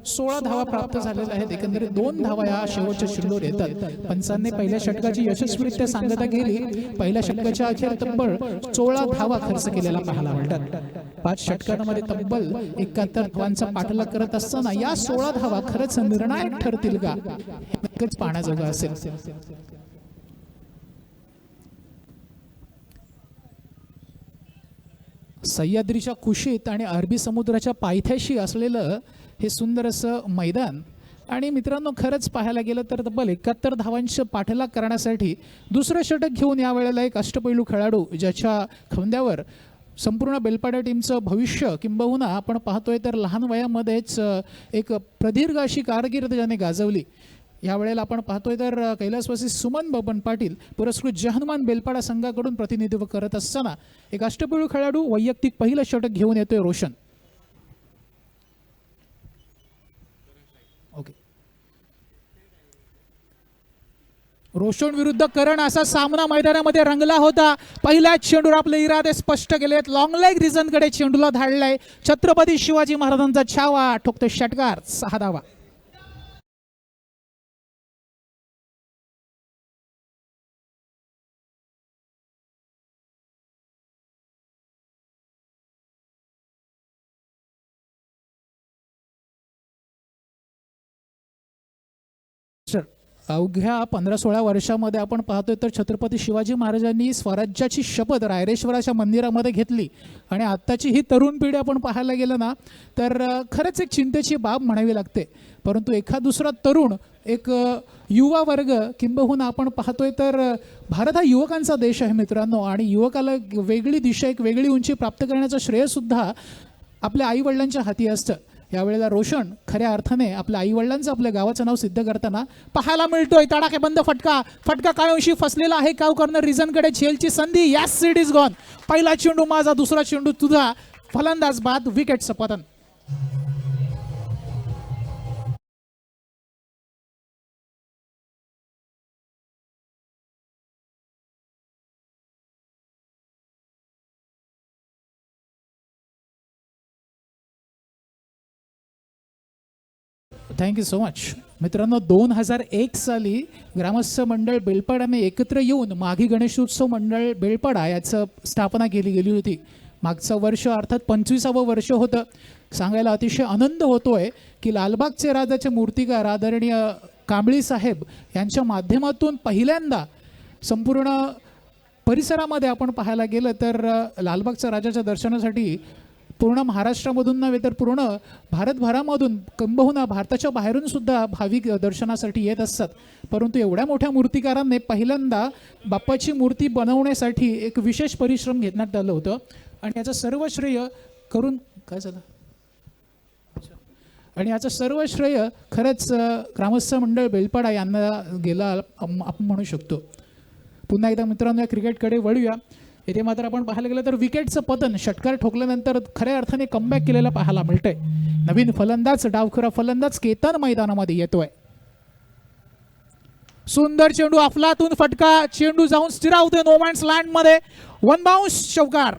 16 धावा प्राप्त झालेल्या आहेत. एकंदरीत 2 धावा या शेवटच्या चेंडूवर येतात. पंचांनी पहिल्या षटकाची यशस्वीरित्या सांगता केली. पहिल्या षटकाच्या अखेर तब्बल 16 धावा खर्च केलेला पाहायला मिळतात. 5 षटकांमध्ये तब्बल 71 धावांचा पाठलाग करत असताना या 16 धावा खरंच निर्णायक ठरतील का हे नक्कीच पाहण्याजोगं असेल. सह्याद्रीच्या कुशीत आणि अरबी समुद्राच्या पायथ्याशी असलेलं हे सुंदर असं मैदान, आणि मित्रांनो खरंच पाहायला गेलं तर तब्बल 71 धावांचे पाठलाग करण्यासाठी दुसरं षटक घेऊन यावेळेला एक अष्टपैलू खेळाडू ज्याच्या खांद्यावर संपूर्ण बेलपाडा टीमचं भविष्य किंबहुना आपण पाहतोय तर लहान वयामध्येच एक प्रदीर्घ अशी कारकीर्द ज्याने गाजवली. यावेळेला आपण पाहतोय तर कैलासवासी सुमन बबन पाटील पुरस्कृत हनुमान बेलपाडा संघाकडून प्रतिनिधित्व करत असताना एक अष्टपैलू खेळाडू वैयक्तिक पहिलं षटक घेऊन येतोय रोशन. ओके, रोशन विरुद्ध करण असा सामना मैदानामध्ये रंगला होता. पहिल्याच चेंडूवर आपले इरादे स्पष्ट केलेत. लॉंग लेग रिझनकडे चेंडूला धाडलाय. छत्रपती शिवाजी महाराजांचा छावा ठोकतो षटकार. 6 धावा. अवघ्या 15-16 वर्षामध्ये आपण पाहतोय तर छत्रपती शिवाजी महाराजांनी स्वराज्याची शपथ रायरेश्वराच्या मंदिरामध्ये घेतली आणि आत्ताची ही तरुण पिढी आपण पाहायला गेलं ना तर खरंच एक चिंतेची बाब म्हणावी लागते. परंतु एखाद दुसरा तरुण एक युवा वर्ग किंबहुना आपण पाहतोय तर भारत हा युवकांचा देश आहे मित्रांनो, आणि युवकाला वेगळी दिशा एक वेगळी उंची प्राप्त करण्याचं श्रेयसुद्धा आपल्या आईवडिलांच्या हाती असतं. यावेळेला रोशन खऱ्या अर्थाने आपल्या आईवडिलांचं आपल्या गावाचं नाव सिद्ध करताना पाहायला मिळतोय. तडाखेबंद फटका काय अंशी फसलेला आहे. काव कॉर्नर रिझनकडे झेलची संधी. Yes it is gone. पहिला चेंडू माझा, दुसरा चेंडू तुझा. फलंदाज बाद, विकेटचं पतन. Thank you so much. मित्रांनो 2001 साली ग्रामस्थ मंडळ बेलपाडाने एकत्र येऊन माघी गणेशोत्सव मंडळ बेलपाडा याचं स्थापना केली गेली होती. मागचं वर्ष अर्थात 25वं वर्ष होतं. सांगायला अतिशय आनंद होतोय की लालबागचे राजाचे मूर्तिकार आदरणीय कांबळी साहेब यांच्या माध्यमातून पहिल्यांदा संपूर्ण परिसरामध्ये आपण पाहायला गेलं तर लालबागच्या राजाच्या दर्शनासाठी पूर्ण महाराष्ट्रामधून नव्हे तर पूर्ण भारतभरामधून किंबहुना भारताच्या बाहेरून सुद्धा भाविक दर्शनासाठी येत असतात. परंतु एवढ्या मोठ्या मूर्तिकारांनी पहिल्यांदा बाप्पाची मूर्ती बनवण्यासाठी एक विशेष परिश्रम घेण्यात आलं होतं आणि याचं सर्व श्रेय करून काय झालं आणि याचं सर्व श्रेय खरंच ग्रामस्थ मंडळ बेलपाडा यांना गेलं आपण म्हणू शकतो. पुन्हा एकदा मित्रांनो या क्रिकेटकडे वळूया. येथे मात्र आपण पाहायला गेलं तर विकेटचं पतन, षटकार ठोकल्यानंतर खऱ्या अर्थाने कमबॅक केलेलं पाहायला मिळतंय. नवीन फलंदाज, डावखुरा फलंदाज केतन मैदानामध्ये येतोय. सुंदर चेंडू, अफलातून फटका, चेंडू जाऊन स्थिरावतोय नो मॅन्स लँड मध्ये. वन बाउन्स, चौकार.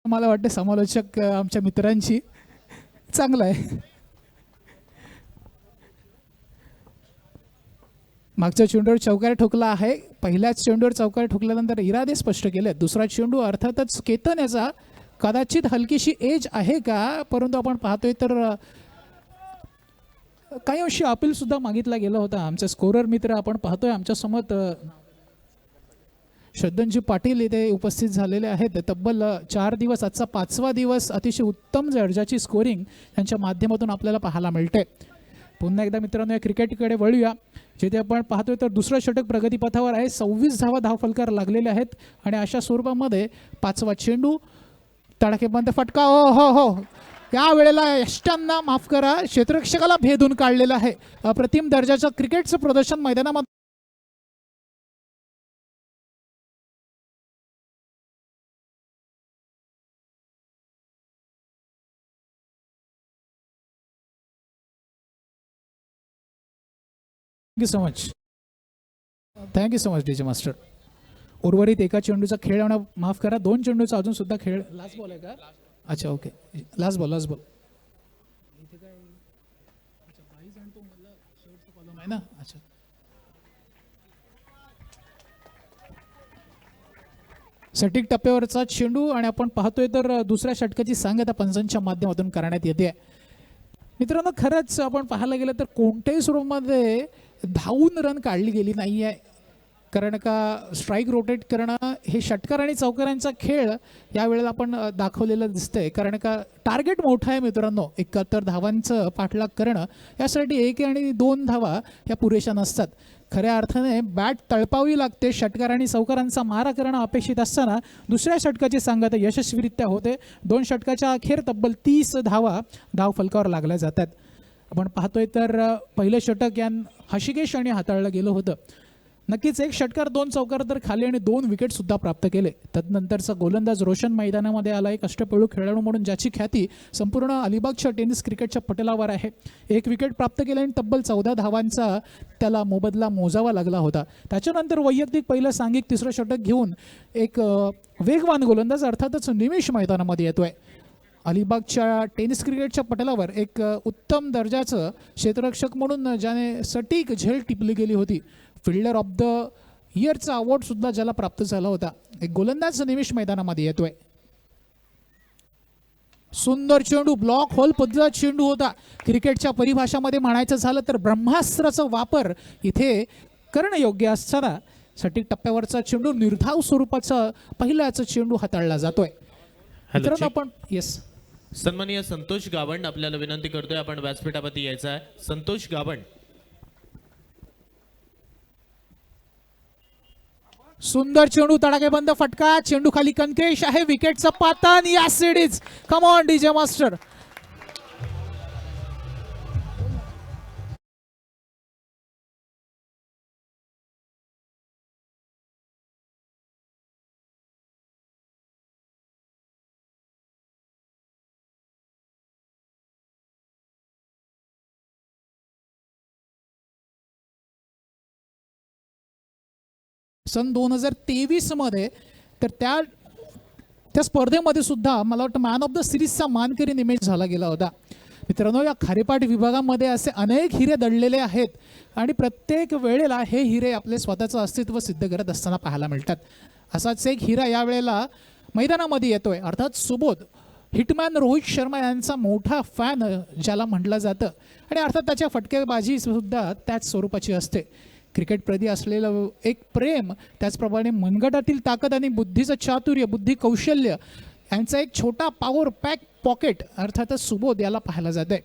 मला वाटतं समालोचक आमच्या मित्रांची चांगलं आहे. मागच्या चेंडूवर चौकार ठोकला आहे. पहिल्याच चेंडूवर चौकार ठोकल्यानंतर इरादे स्पष्ट केले. दुसरा चेंडू अर्थातच केतन याचा कदाचित हलकीशी एज आहे का, परंतु आपण पाहतोय तर काही अंशी अपील सुद्धा मागितला गेला होता. आमचे स्कोरर मित्र आपण पाहतोय आमच्या समोर श्रद्धनजी पाटील इथे उपस्थित झालेले आहेत. तब्बल 4 दिवस, आजचा 5वा दिवस अतिशय उत्तम दर्जाची स्कोरिंग त्यांच्या माध्यमातून आपल्याला पाहायला मिळते. पुन्हा एकदा मित्रांनो या क्रिकेटकडे वळूया. जिथे आपण पाहतोय तर दुसरं षटक प्रगतीपथावर आहे. 26 धावा धावफलकार लागलेले आहेत आणि अशा स्वरूपामध्ये 5वा चेंडू, तडाखेबंद फटका. हो या वेळेला यष्टांना माफ करा, क्षेत्ररक्षकाला भेदून काढलेलं आहे. अप्रतिम दर्जाचं क्रिकेटचं प्रदर्शन मैदानामध्ये. Thank you so much DJ master. उर्वरित एका चेंडूचा खेळ होणं माफ करा, 2 चेंडूचा अजून सुद्धा खेळ. लास्ट बॉल आहे का? अच्छा ओके, लास्ट बॉल. इथे काय कॉलम आहे ना. अच्छा सटीक टप्प्यावरचा चेंडू आणि आपण पाहतोय तर दुसऱ्या षटकाची सांगता पंचांच्या माध्यमातून करण्यात येते. मित्रांनो खरंच आपण पाहायला गेलं तर कोणत्याही स्वरूपामध्ये धावून रन काढली गेली नाही आहे. कारण का स्ट्राईक रोटेट करणं हे षटकार आणि चौकारांचा खेळ यावेळेला आपण दाखवलेलं दिसतंय. कारण का टार्गेट मोठं आहे मित्रांनो. 71 धावांचं पाठलाग करणं यासाठी 1 आणि 2 धावा या पुरेशा नसतात. खऱ्या अर्थाने बॅट तळपावी लागते. षटकार आणि चौकारांचा मारा करणं अपेक्षित असताना दुसऱ्या षटकाची सांगता यशस्वीरित्या होते. 2 षटकाच्या अखेर तब्बल 30 धावा धावफलकावर लागल्या जातात. आपण पाहतोय तर पहिलं षटक या हशिकेश आणि हाताळलं गेलं होतं. नक्कीच 1 षटकार 2 चौकार तर खाली आणि 2 विकेट सुद्धा प्राप्त केले. तदनंतरचा गोलंदाज रोशन मैदानामध्ये आला. एक अष्टपैलू खेळाडू म्हणून ज्याची ख्याती संपूर्ण अलिबागच्या टेनिस क्रिकेटच्या पटलावर आहे. 1 विकेट प्राप्त केले आणि तब्बल 14 धावांचा त्याला मोबदला मोजावा लागला होता. त्याच्यानंतर वैयक्तिक पहिलं सांघिक तिसरं षटक घेऊन एक वेगवान गोलंदाज अर्थातच निमिष मैदानामध्ये येतोय. अलिबागच्या टेनिस क्रिकेटच्या पटलावर एक उत्तम दर्जाचं क्षेत्ररक्षक म्हणून ज्याने सटीक झेल टिपली गेली होती, फिल्डर ऑफ द इयरचा अवॉर्ड सुद्धा ज्याला प्राप्त झाला होता, एक गोलंदाज निमिष मैदानामध्ये येतोय. सुंदर चेंडू, ब्लॉक होल पद्धतीचा चेंडू होता. क्रिकेटच्या परिभाषामध्ये म्हणायचं झालं तर ब्रह्मास्त्राचा वापर इथे करणं योग्य असताना सटीक टप्प्यावरचा चेंडू निर्धाव स्वरूपाचा पहिलाचा चेंडू हाताळला जातोय. मित्रांनो आपण येस सन्माननीय संतोष गावंड आपल्याला विनंती करतोय, आपण व्यासपीठावरती यायचं आहे. संतोष गावंड. सुंदर चेंडू, तडाखेबंद फटका, चेंडू खाली कणकेश आहे, विकेटचा पातन. या सिडीज कम ऑन डीजे मास्टर. सन 2023 मध्ये तर त्या स्पर्धेमध्ये सुद्धा मला वाटतं मॅन ऑफ द सिरीजचा मानकरी निमेष झाला गेला होता. मित्रांनो, या खारेपाट विभागामध्ये असे अनेक हिरे दडलेले आहेत आणि प्रत्येक वेळेला हे हिरे आपले स्वतःचं अस्तित्व सिद्ध करत असताना पाहायला मिळतात. असाच एक हिरा यावेळेला मैदानामध्ये येतोय, अर्थात सुबोध हिटमॅन रोहित शर्मा यांचा मोठा फॅन ज्याला म्हटलं जातं आणि अर्थात त्याच्या फटकेबाजी सुद्धा त्याच स्वरूपाची असते. क्रिकेट प्रति असलेलं एक प्रेम, त्याचप्रमाणे मनगटातील ताकद आणि बुद्धीचं चातुर्य, बुद्धी कौशल्य यांचा एक छोटा पॉवर पॅक पॉकेट अर्थातच सुबोध याला पाहायला जात आहे.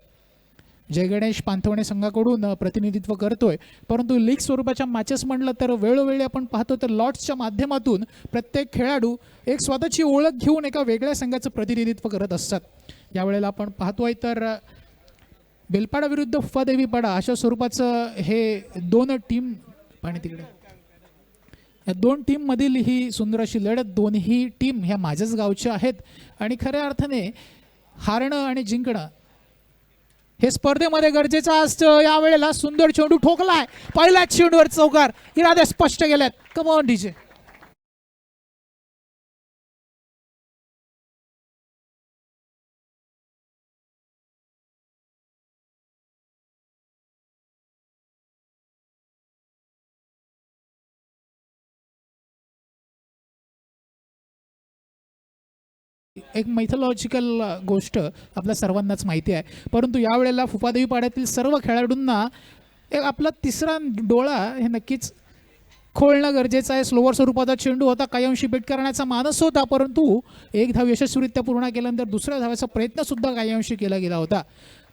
जय गणेश पांथवणे संघाकडून प्रतिनिधित्व करतोय, परंतु लीग स्वरूपाच्या मॅचेस म्हटलं तर वेळोवेळी आपण पाहतो तर लॉर्ड्सच्या माध्यमातून प्रत्येक खेळाडू एक स्वतःची ओळख घेऊन एका वेगळ्या संघाचं प्रतिनिधित्व करत असतात. यावेळेला आपण पाहतोय तर बेलपाडा विरुद्ध फदेवीपाडा अशा स्वरूपाचं हे दोन टीम पाणी तिकडे, या दोन टीममधील ही सुंदर अशी लढत. दोन्ही टीम ह्या माझ्याच गावच्या आहेत आणि खऱ्या अर्थाने हारणं आणि जिंकणं हे स्पर्धेमध्ये गरजेचं असतं. यावेळेला सुंदर चेंडू ठोकलाय, पहिल्याच चेंडूवर चौकार, इरादे स्पष्ट केल्यात. कम ऑन डीजे. एक मैथॉलॉजिकल गोष्ट आपल्या सर्वांनाच माहिती आहे, परंतु यावेळेला फुफादेवी पाड्यातील सर्व खेळाडूंना एक आपला तिसरा डोळा हे नक्कीच खोलणं गरजेचं आहे. स्लोवर स्वरूपाचा चेंडू होता, काही अंशी बेट करण्याचा मानस होता, परंतु एक धाव यशस्वीरित्या पूर्ण केल्यानंतर दुसऱ्या धावाचा प्रयत्न सुद्धा काही अंशी केला गेला होता,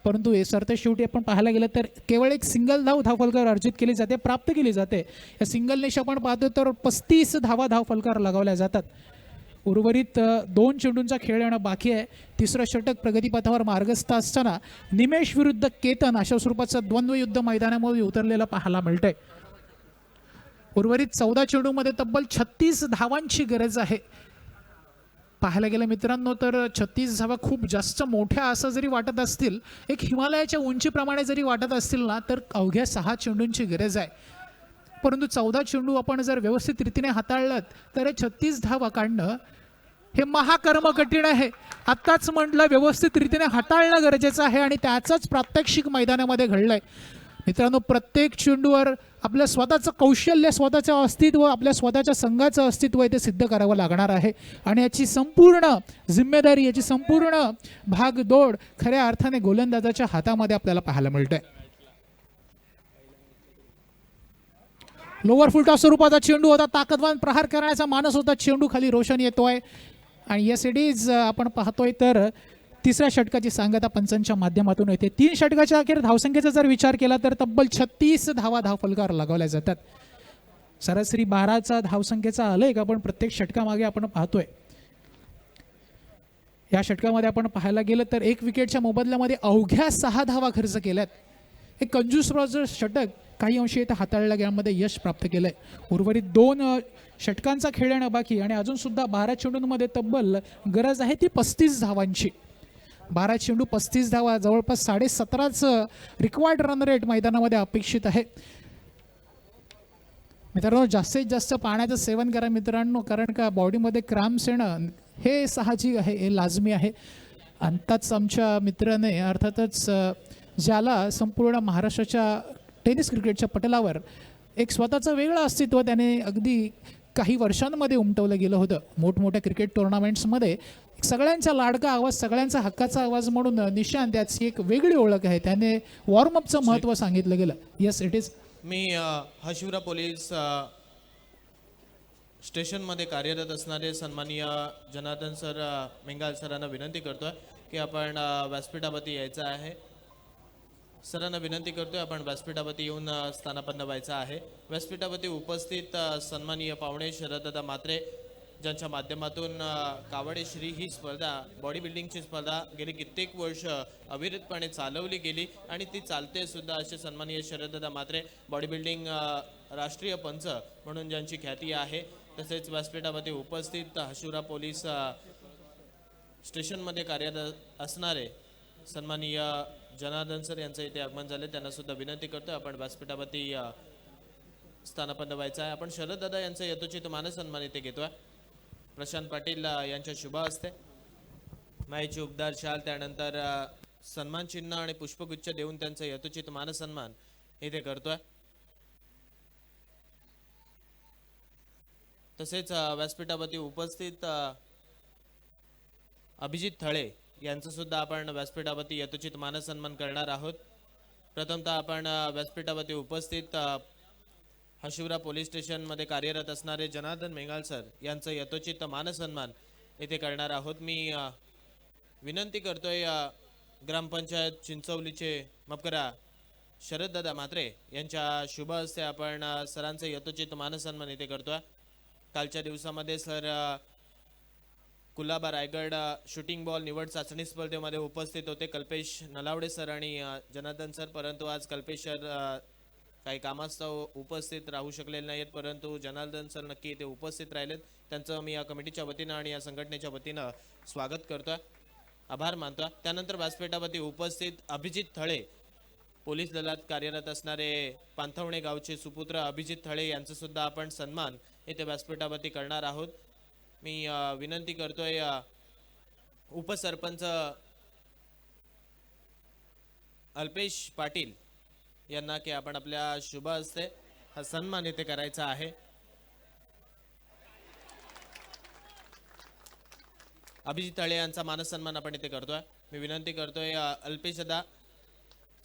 परंतु हे सरते शेवटी आपण पाहायला गेलं तर केवळ एक सिंगल धाव धावफलकार अर्जित केली जाते, प्राप्त केली जाते. या सिंगल निश आपण पाहतो तर 35 धावा धावफलकार लगावल्या जातात. उर्वरित 2 चेंडूंचा खेळ येणं बाकी आहे. तिसरं षटक प्रगतीपथावर मार्गस्थ असताना निमेश विरुद्ध केतन अशा स्वरूपाचं द्वंद्व युद्ध मैदानामध्ये उतरलेलं पाहायला मिळतंय. उर्वरित 14 चेंडूमध्ये तब्बल 36 धावांची गरज आहे. पाहायला गेलं मित्रांनो तर 36 धावा खूप जास्त मोठ्या असं जरी वाटत असतील, एक हिमालयाच्या उंचीप्रमाणे जरी वाटत असतील ना, तर अवघ्या 6 चेंडूंची गरज आहे. परंतु 14 चेंडू आपण जर व्यवस्थित रीतीने हाताळलं तर 36 धावा काढणं हे महाकर्म कठीण आहे. आत्ताच म्हटलं व्यवस्थित रीतीने हाताळणं गरजेचं आहे आणि त्याचंच प्रात्यक्षिक मैदानामध्ये घडलंय. मित्रांनो, प्रत्येक चेंडूवर आपलं स्वतःचं कौशल्य, स्वतःचं अस्तित्व, आपल्या स्वतःच्या संघाचं अस्तित्व इथे सिद्ध करावं लागणार आहे आणि याची संपूर्ण जिम्मेदारी, याची संपूर्ण भागदौड खऱ्या अर्थाने गोलंदाजाच्या हातामध्ये आपल्याला पाहायला मिळतंय. लोअर फुलटॉस स्वरूपाचा चेंडू होता, ताकदवान प्रहार करण्याचा मानस होता, चेंडू खाली रोशन येतोय आणि या सिडीज आपण पाहतोय तर तिसऱ्या षटकाची सांगता पंचांच्या माध्यमातून येते. 3 षटकाच्या अखेर धावसंख्येचा जर विचार केला तर तब्बल 36 धावा धावफलकार लगावल्या जातात. सरासरी 12चा धावसंख्येचा आलेख आपण प्रत्येक षटकामागे आपण पाहतोय. या षटकामध्ये आपण पाहायला गेलं तर 1 विकेटच्या मोबदल्यामध्ये अवघ्या 6 धावा खर्च केल्यात. एक कंजूस षटक काही अंशी इथं हाताळल्या गेल्यामध्ये यश प्राप्त केलंय. उर्वरित 2 षटकांचा खेळ येणं बाकी आणि अजून सुद्धा 12 चेंडूंमध्ये तब्बल गरज आहे ती 35 धावांची. 12 चेंडू 35 धावा, जवळपास 17.5च रिक्वायर्ड रन रेट मैदानामध्ये अपेक्षित आहे. मित्रांनो, जास्तीत जास्त पाण्याचं सेवन करा मित्रांनो, कारण का बॉडीमध्ये क्रॅम्प्स येणं हे साहजिक आहे, हे लाजमी आहे. आताच आमच्या मित्राने अर्थातच ज्याला संपूर्ण महाराष्ट्राच्या टेनिस क्रिकेटच्या पटलावर एक स्वतःचं वेगळं अस्तित्व त्याने अगदी काही वर्षांमध्ये उमटवलं गेलं होतं. मोठमोठ्या क्रिकेट टुर्नामेंट्समध्ये सगळ्यांचा लाडका आवाज, सगळ्यांचा हक्काचा आवाज म्हणून निशांत याची एक वेगळी ओळख आहे. त्याने वॉर्मअपचं महत्त्व सांगितलं गेलं. Yes it is. मी हशिवरा पोलीस स्टेशनमध्ये कार्यरत असणारे सन्माननीय जनार्दन सर मेंगाल सरांना विनंती करतोय की आपण व्यासपीठावरती यायचं आहे. सरांना विनंती करतोय आपण व्यासपीठावरती येऊन स्थानापन्न व्हायचं आहे. व्यासपीठावरती उपस्थित सन्माननीय पाहुणे शरददादा म्हात्रे ज्यांच्या माध्यमातून कावडे श्री ही स्पर्धा बॉडी बिल्डिंगची स्पर्धा गेली कित्येक वर्ष अविरतपणे चालवली गेली आणि ती चालते सुद्धा. असे सन्माननीय शरददादा म्हात्रे बॉडी बिल्डिंग राष्ट्रीय पंच म्हणून ज्यांची ख्याती आहे. तसेच व्यासपीठावरती उपस्थित हशिवरा पोलीस स्टेशनमध्ये कार्यरत असणारे सन्माननीय जनार्दन सर यांचं इथे आगमन झाले. त्यांना सुद्धा विनंती करतोय आपण व्यासपीठावरती स्थानापन्न व्हायचं आहे. आपण शरददादा यांचं यथोचित मानसन्मान इथे घेतोय. प्रशांत पाटील यांच्या शुभ हस्ते मायेची उबदार शाल, त्यानंतर सन्मान चिन्ह आणि पुष्पगुच्छ देऊन त्यांचं यथोचित मानसन्मान इथे करतोय. तसेच व्यासपीठावरती उपस्थित अभिजित थळे यांचं सुद्धा आपण व्यासपीठावरती यथोचित मानसन्मान करणार आहोत. प्रथमतः आपण व्यासपीठावरती उपस्थित हशिवरा पोलीस स्टेशनमध्ये कार्यरत असणारे जनार्दन मेंगाल सर यांचं यथोचित मानसन्मान येथे करणार आहोत. मी विनंती करतोय ग्रामपंचायत चिंचवलीचे मपकरा शरददादा म्हात्रे यांच्या शुभ हस्ते आपण सरांचं यथोचित मानसन्मान येथे करतोय. कालच्या दिवसामध्ये sir Kulaba Raigad shooting ball निवड चाचणी स्पर्धेमध्ये उपस्थित होते. कल्पेश नलावडे सर आणि जनार्दन सर, परंतु आज कल्पेश सर काही कामास्तव उपस्थित राहू शकलेले नाहीत, परंतु जनार्दन सर नक्की इथे उपस्थित राहिलेत. त्यांचं मी या कमिटीच्या वतीनं आणि या संघटनेच्या वतीनं स्वागत करतोय, आभार मानतोय. त्यानंतर व्यासपीठावरती उपस्थित अभिजित थळे पोलीस दलात कार्यरत असणारे पांथवणे गावचे सुपुत्र अभिजित थळे यांचं सुद्धा आपण सन्मान इथे व्यासपीठावरती करणार आहोत. मी विनंती करतोय उपसरपंच अल्पेश पाटील यांना की आपण आपल्या शुभ हस्ते हा सन्मान इथे करायचा आहे. अभिजित तळे यांचा मानसन्मान आपण इथे करतोय. मी विनंती करतोय अल्पेशदा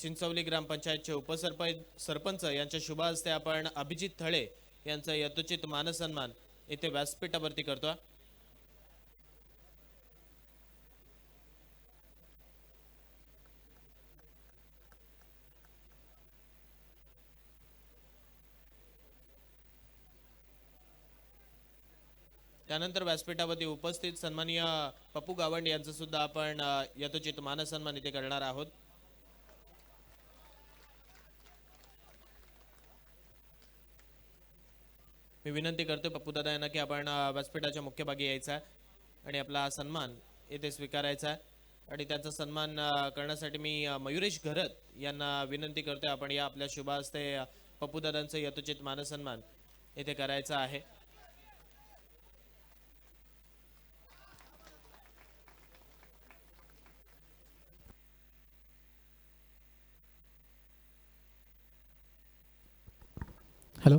चिंचवली ग्रामपंचायतचे उपसरपंच यांच्या शुभ हस्ते आपण अभिजित थळे यांचा यथोचित मानसन्मान इथे व्यासपीठावरती करतोय. त्यानंतर व्यासपीठावरती उपस्थित सन्माननीय पप्पू गावंड यांचं सुद्धा आपण यथोचित मानसन्मान इथे करणार आहोत. मी विनंती करतो पप्पू दादा यांना की आपण व्यासपीठाच्या मुख्य भागी यायचा आहे आणि आपला हा सन्मान इथे स्वीकारायचा आहे. आणि त्यांचा सन्मान करण्यासाठी मी मयुरेश घरत यांना विनंती करतोय आपण या आपल्या शुभ हस्ते पप्पू दादांचं यथोचित मानसन्मान इथे करायचा आहे. हॅलो,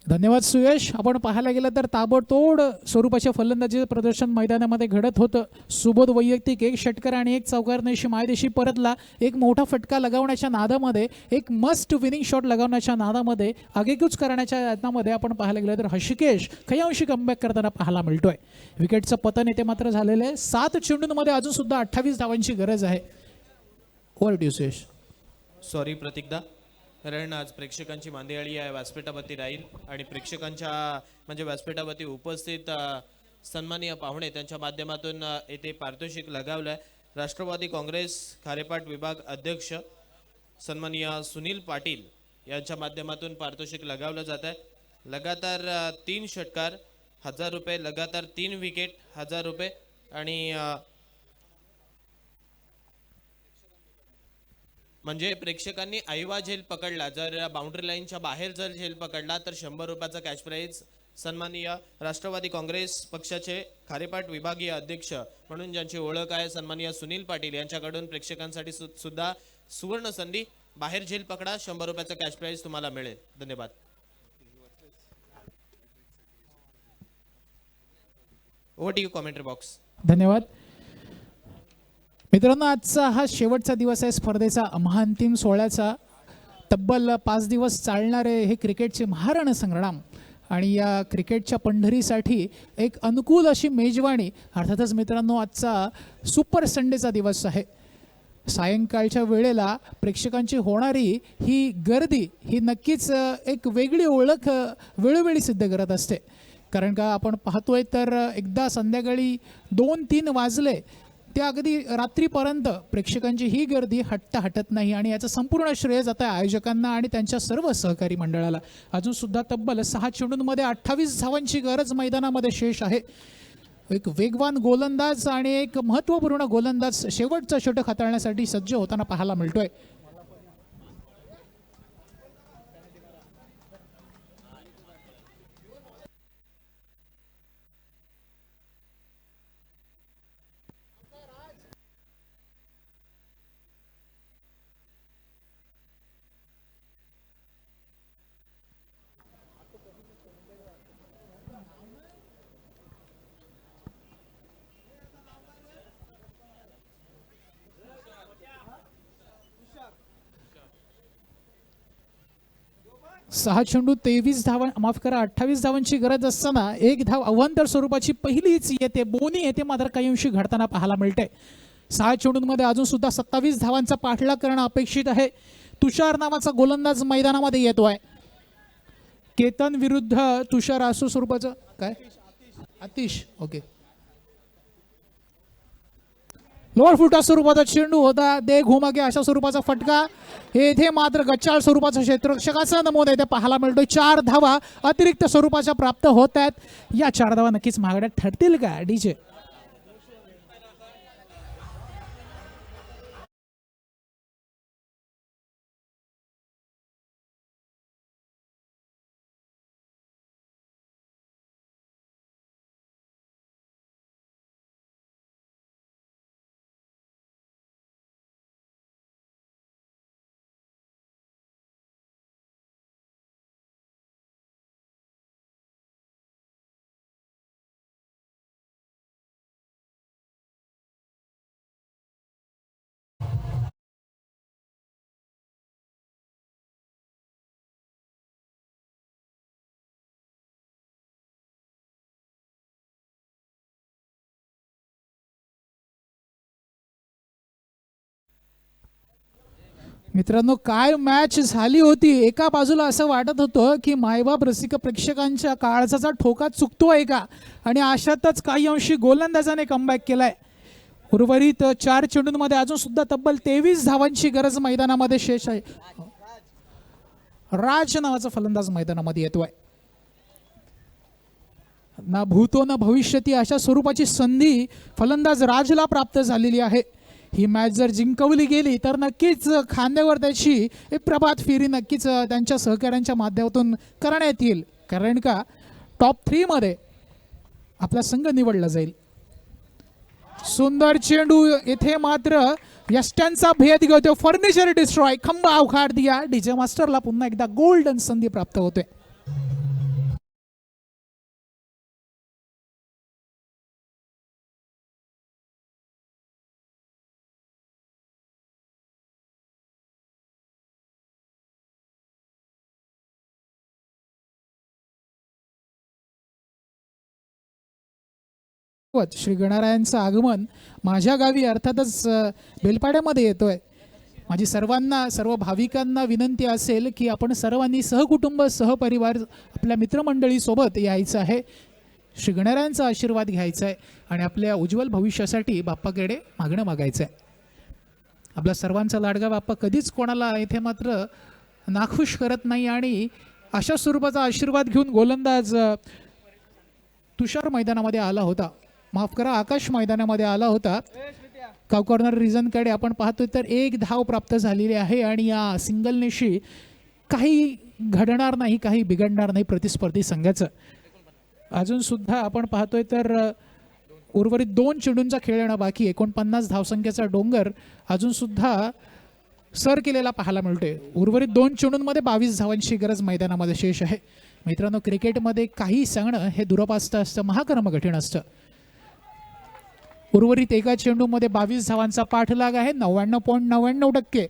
धन्यवाद सुयश. आपण पाहायला गेलं तर ताबडतोड स्वरूपाच्या फलंदाजी प्रदर्शन मैदानामध्ये घडत होतं. सुबोध वैयक्तिक एक षटकार आणि एक चौकारनेशी मायदेशी परतला. एक मोठा फटका लगावण्याच्या नादामध्ये, एक मस्ट विनिंग शॉट लगावण्याच्या नादामध्ये, आगेकूच करण्याच्या यातनामध्ये आपण पाहायला गेलं तर हर्षिकेश काही अंशी कमबॅक करताना पाहायला मिळतोय. विकेटचं पतन येथे मात्र झालेलं आहे. 7 चेंडूंमध्ये अजून सुद्धा 28 धावांची गरज आहे. Over to Suyash. सॉरी प्रतीकदा, कारण आज प्रेक्षकांची मांदियाळी आहे व्यासपीठावरती राहील आणि प्रेक्षकांच्या म्हणजे व्यासपीठावरती उपस्थित सन्माननीय पाहुणे त्यांच्या माध्यमातून येथे पारितोषिक लगावलंय. राष्ट्रवादी काँग्रेस खारेपाट विभाग अध्यक्ष सन्माननीय सुनील पाटील यांच्या माध्यमातून पारितोषिक लगावलं जात आहे. लगातार 3 षटकार 1000 रुपये, लगातार 3 विकेट 1000 रुपये आणि म्हणजे प्रेक्षकांनी ऐवा झेल पकडला, जर बाउंड्री लाईनच्या बाहेर जर झेल पकडला तर 100 रुपयाचा कॅश प्राईज सन्माननीय राष्ट्रवादी काँग्रेस पक्षाचे खारेपाट विभागीय अध्यक्ष म्हणून ज्यांची ओळख आहे सन्माननीय सुनील पाटील यांच्याकडून प्रेक्षकांसाठी सुद्धा सुवर्ण संधी. बाहेर झेल पकडा, 100 रुपयाचा कॅश प्राइज तुम्हाला मिळेल. धन्यवाद. Over to you commentary box. धन्यवाद मित्रांनो. आजचा हा शेवटचा दिवस आहे स्पर्धेचा, महाअंतिम सोहळ्याचा. तब्बल 5 दिवस चालणारे हे क्रिकेटचे महारण संग्राम आणि या क्रिकेटच्या पंढरीसाठी एक अनुकूल अशी मेजवानी. अर्थातच मित्रांनो आजचा सुपर संडेचा दिवस आहे. सायंकाळच्या वेळेला प्रेक्षकांची होणारी ही गर्दी ही नक्कीच एक वेगळी ओळख वेळोवेळी सिद्ध करत असते. कारण का आपण पाहतोय तर एकदा संध्याकाळी 2-3 वाजले त्या अगदी रात्रीपर्यंत प्रेक्षकांची ही गर्दी हटत नाही आणि याचं संपूर्ण श्रेय जातं आयोजकांना आणि त्यांच्या सर्व सहकारी मंडळाला. अजून सुद्धा तब्बल 6 चेंडूंमध्ये 28 धावांची गरज मैदानामध्ये शेष आहे. एक वेगवान गोलंदाज आणि एक महत्त्वपूर्ण गोलंदाज शेवटचं षटक हाताळण्यासाठी सज्ज होताना पाहायला मिळतोय. सहा चेंडू 23 धावा, माफ करा 28 धावांची गरज असताना 1 धाव अवांतर स्वरूपाची पहिलीच येते, बोनी येते मात्र काही अंशी घडताना पाहायला मिळते. 6 चेंडूंमध्ये अजून सुद्धा 27 धावांचा पाठलाग करणं अपेक्षित आहे. तुषार नावाचा गोलंदाज मैदानामध्ये येतोय. केतन विरुद्ध तुषार असो स्वरूपाचं काय आतिश. ओके, लोअर फुटा स्वरूपाचा चेंडू होता, दे घुमागे अशा स्वरूपाचा फटका. येथे मात्र गच्चाळ स्वरूपाचा क्षेत्ररक्षकाचा नमूद आहे ते पाहायला मिळतोय. 4 धावा अतिरिक्त स्वरूपाच्या प्राप्त होत आहेत. या 4 धावा नक्कीच महागड्यात ठरतील का डीजे? मित्रांनो काय मॅच झाली होती. एका बाजूला असं वाटत होतं की मायबाप रसिक प्रेक्षकांच्या काळजाचा ठोका चुकतोय का, आणि अशातच काही अंशी गोलंदाजाने कमबॅक केलाय. उर्वरित 4 चेंडूंमध्ये अजून सुद्धा तब्बल 23 धावांची गरज मैदानामध्ये शेष आहे. राज नावाचा फलंदाज मैदानामध्ये येतोय. ना भूतो ना भविष्यती अशा स्वरूपाची संधी फलंदाज राजला प्राप्त झालेली आहे. ही मॅच जर जिंकवली गेली तर नक्कीच खांद्यावर त्याची एक प्रभात फेरी नक्कीच त्यांच्या सहकाऱ्यांच्या माध्यमातून करण्यात येईल. कारण का टॉप 3 मध्ये आपला संघ निवडला जाईल. सुंदर चेंडू येथे मात्र यष्ट्यांचा भेद घेतो. फर्निचर डिस्ट्रॉय, खंबा उखाड दिया. डीजे मास्टरला पुन्हा एकदा गोल्डन संधी प्राप्त होते. श्री गणरायांचं आगमन माझ्या गावी अर्थातच बेलपाड्यामध्ये येतोय. माझी सर्वांना, सर्व भाविकांना विनंती असेल की आपण सर्वांनी सहकुटुंब सहपरिवार आपल्या मित्रमंडळीसोबत यायचं आहे. श्री गणरायांचा आशीर्वाद घ्यायचा आहे आणि आपल्या उज्ज्वल भविष्यासाठी बाप्पाकडे मागणं मागायचं आहे. आपला सर्वांचा लाडका बाप्पा कधीच कोणाला इथे मात्र नाखुश करत नाही आणि अशा स्वरूपाचा आशीर्वाद घेऊन गोलंदाज तुषार मैदानामध्ये आला होता, माफ करा आकाश मैदानामध्ये आला होता. काव कॉर्नर रिजनकडे आपण पाहतोय तर 1 धाव प्राप्त झालेली आहे आणि या सिंगलनेशी काही घडणार नाही, काही बिघडणार नाही प्रतिस्पर्धी संघाचं. अजून सुद्धा आपण पाहतोय तर उर्वरित 2 चेंडूंचा खेळ येणं बाकी 49 धावसंख्येचा डोंगर अजून सुद्धा सर केलेला पाहायला मिळतोय. उर्वरित 2 चेंडूंमध्ये 22 धावांची गरज मैदानामध्ये शेष आहे. मित्रांनो, क्रिकेटमध्ये काही सांगणं हे दुरपास्त असतं, महाकर्म कठीण असतं. उर्वरित एका चेंडूमध्ये 22 धावांचा पाठलाग आहे. 99.99%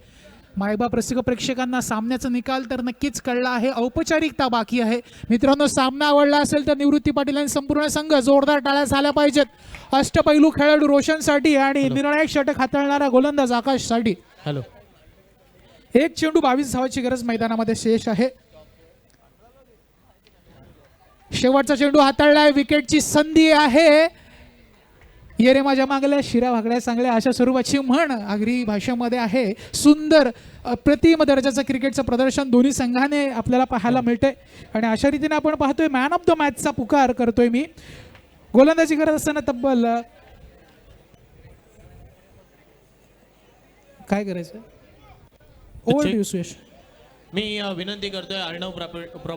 मायबाप रसिक प्रेक्षकांना सामन्याचा निकाल तर नक्कीच कळला आहे. औपचारिकता बाकी आहे. मित्रांनो, सामना आवडला असेल तर निवृत्ती पाटील आणि संपूर्ण संघ जोरदार टाळ्या झाल्या पाहिजेत. अष्टपैलू खेळाडू रोशनसाठी आणि निर्णायक षटक हाताळणारा गोलंदाज आकाशसाठी. हॅलो. एक चेंडू 22 धावाची गरज मैदानामध्ये शेष आहे. शेवटचा चेंडू हाताळलाय. विकेटची संधी आहे. ये रे माझ्या मागल्या शिरा भागड्या चांगल्या अशा स्वरूपाची म्हण आगरी भाषेमध्ये आहे. सुंदर अप्रतिम दर्जाचं क्रिकेटचं प्रदर्शन दोन्ही संघाने आपल्याला पाहायला मिळतंय आणि अशा रीतीने आपण पाहतोय मॅन ऑफ द मॅचचा पुकार करतोय मी. गोलंदाजी करत असताना तब्बल काय करायचं ओव्हर टू यू सुयश. मी विनंती करतोय अर्णव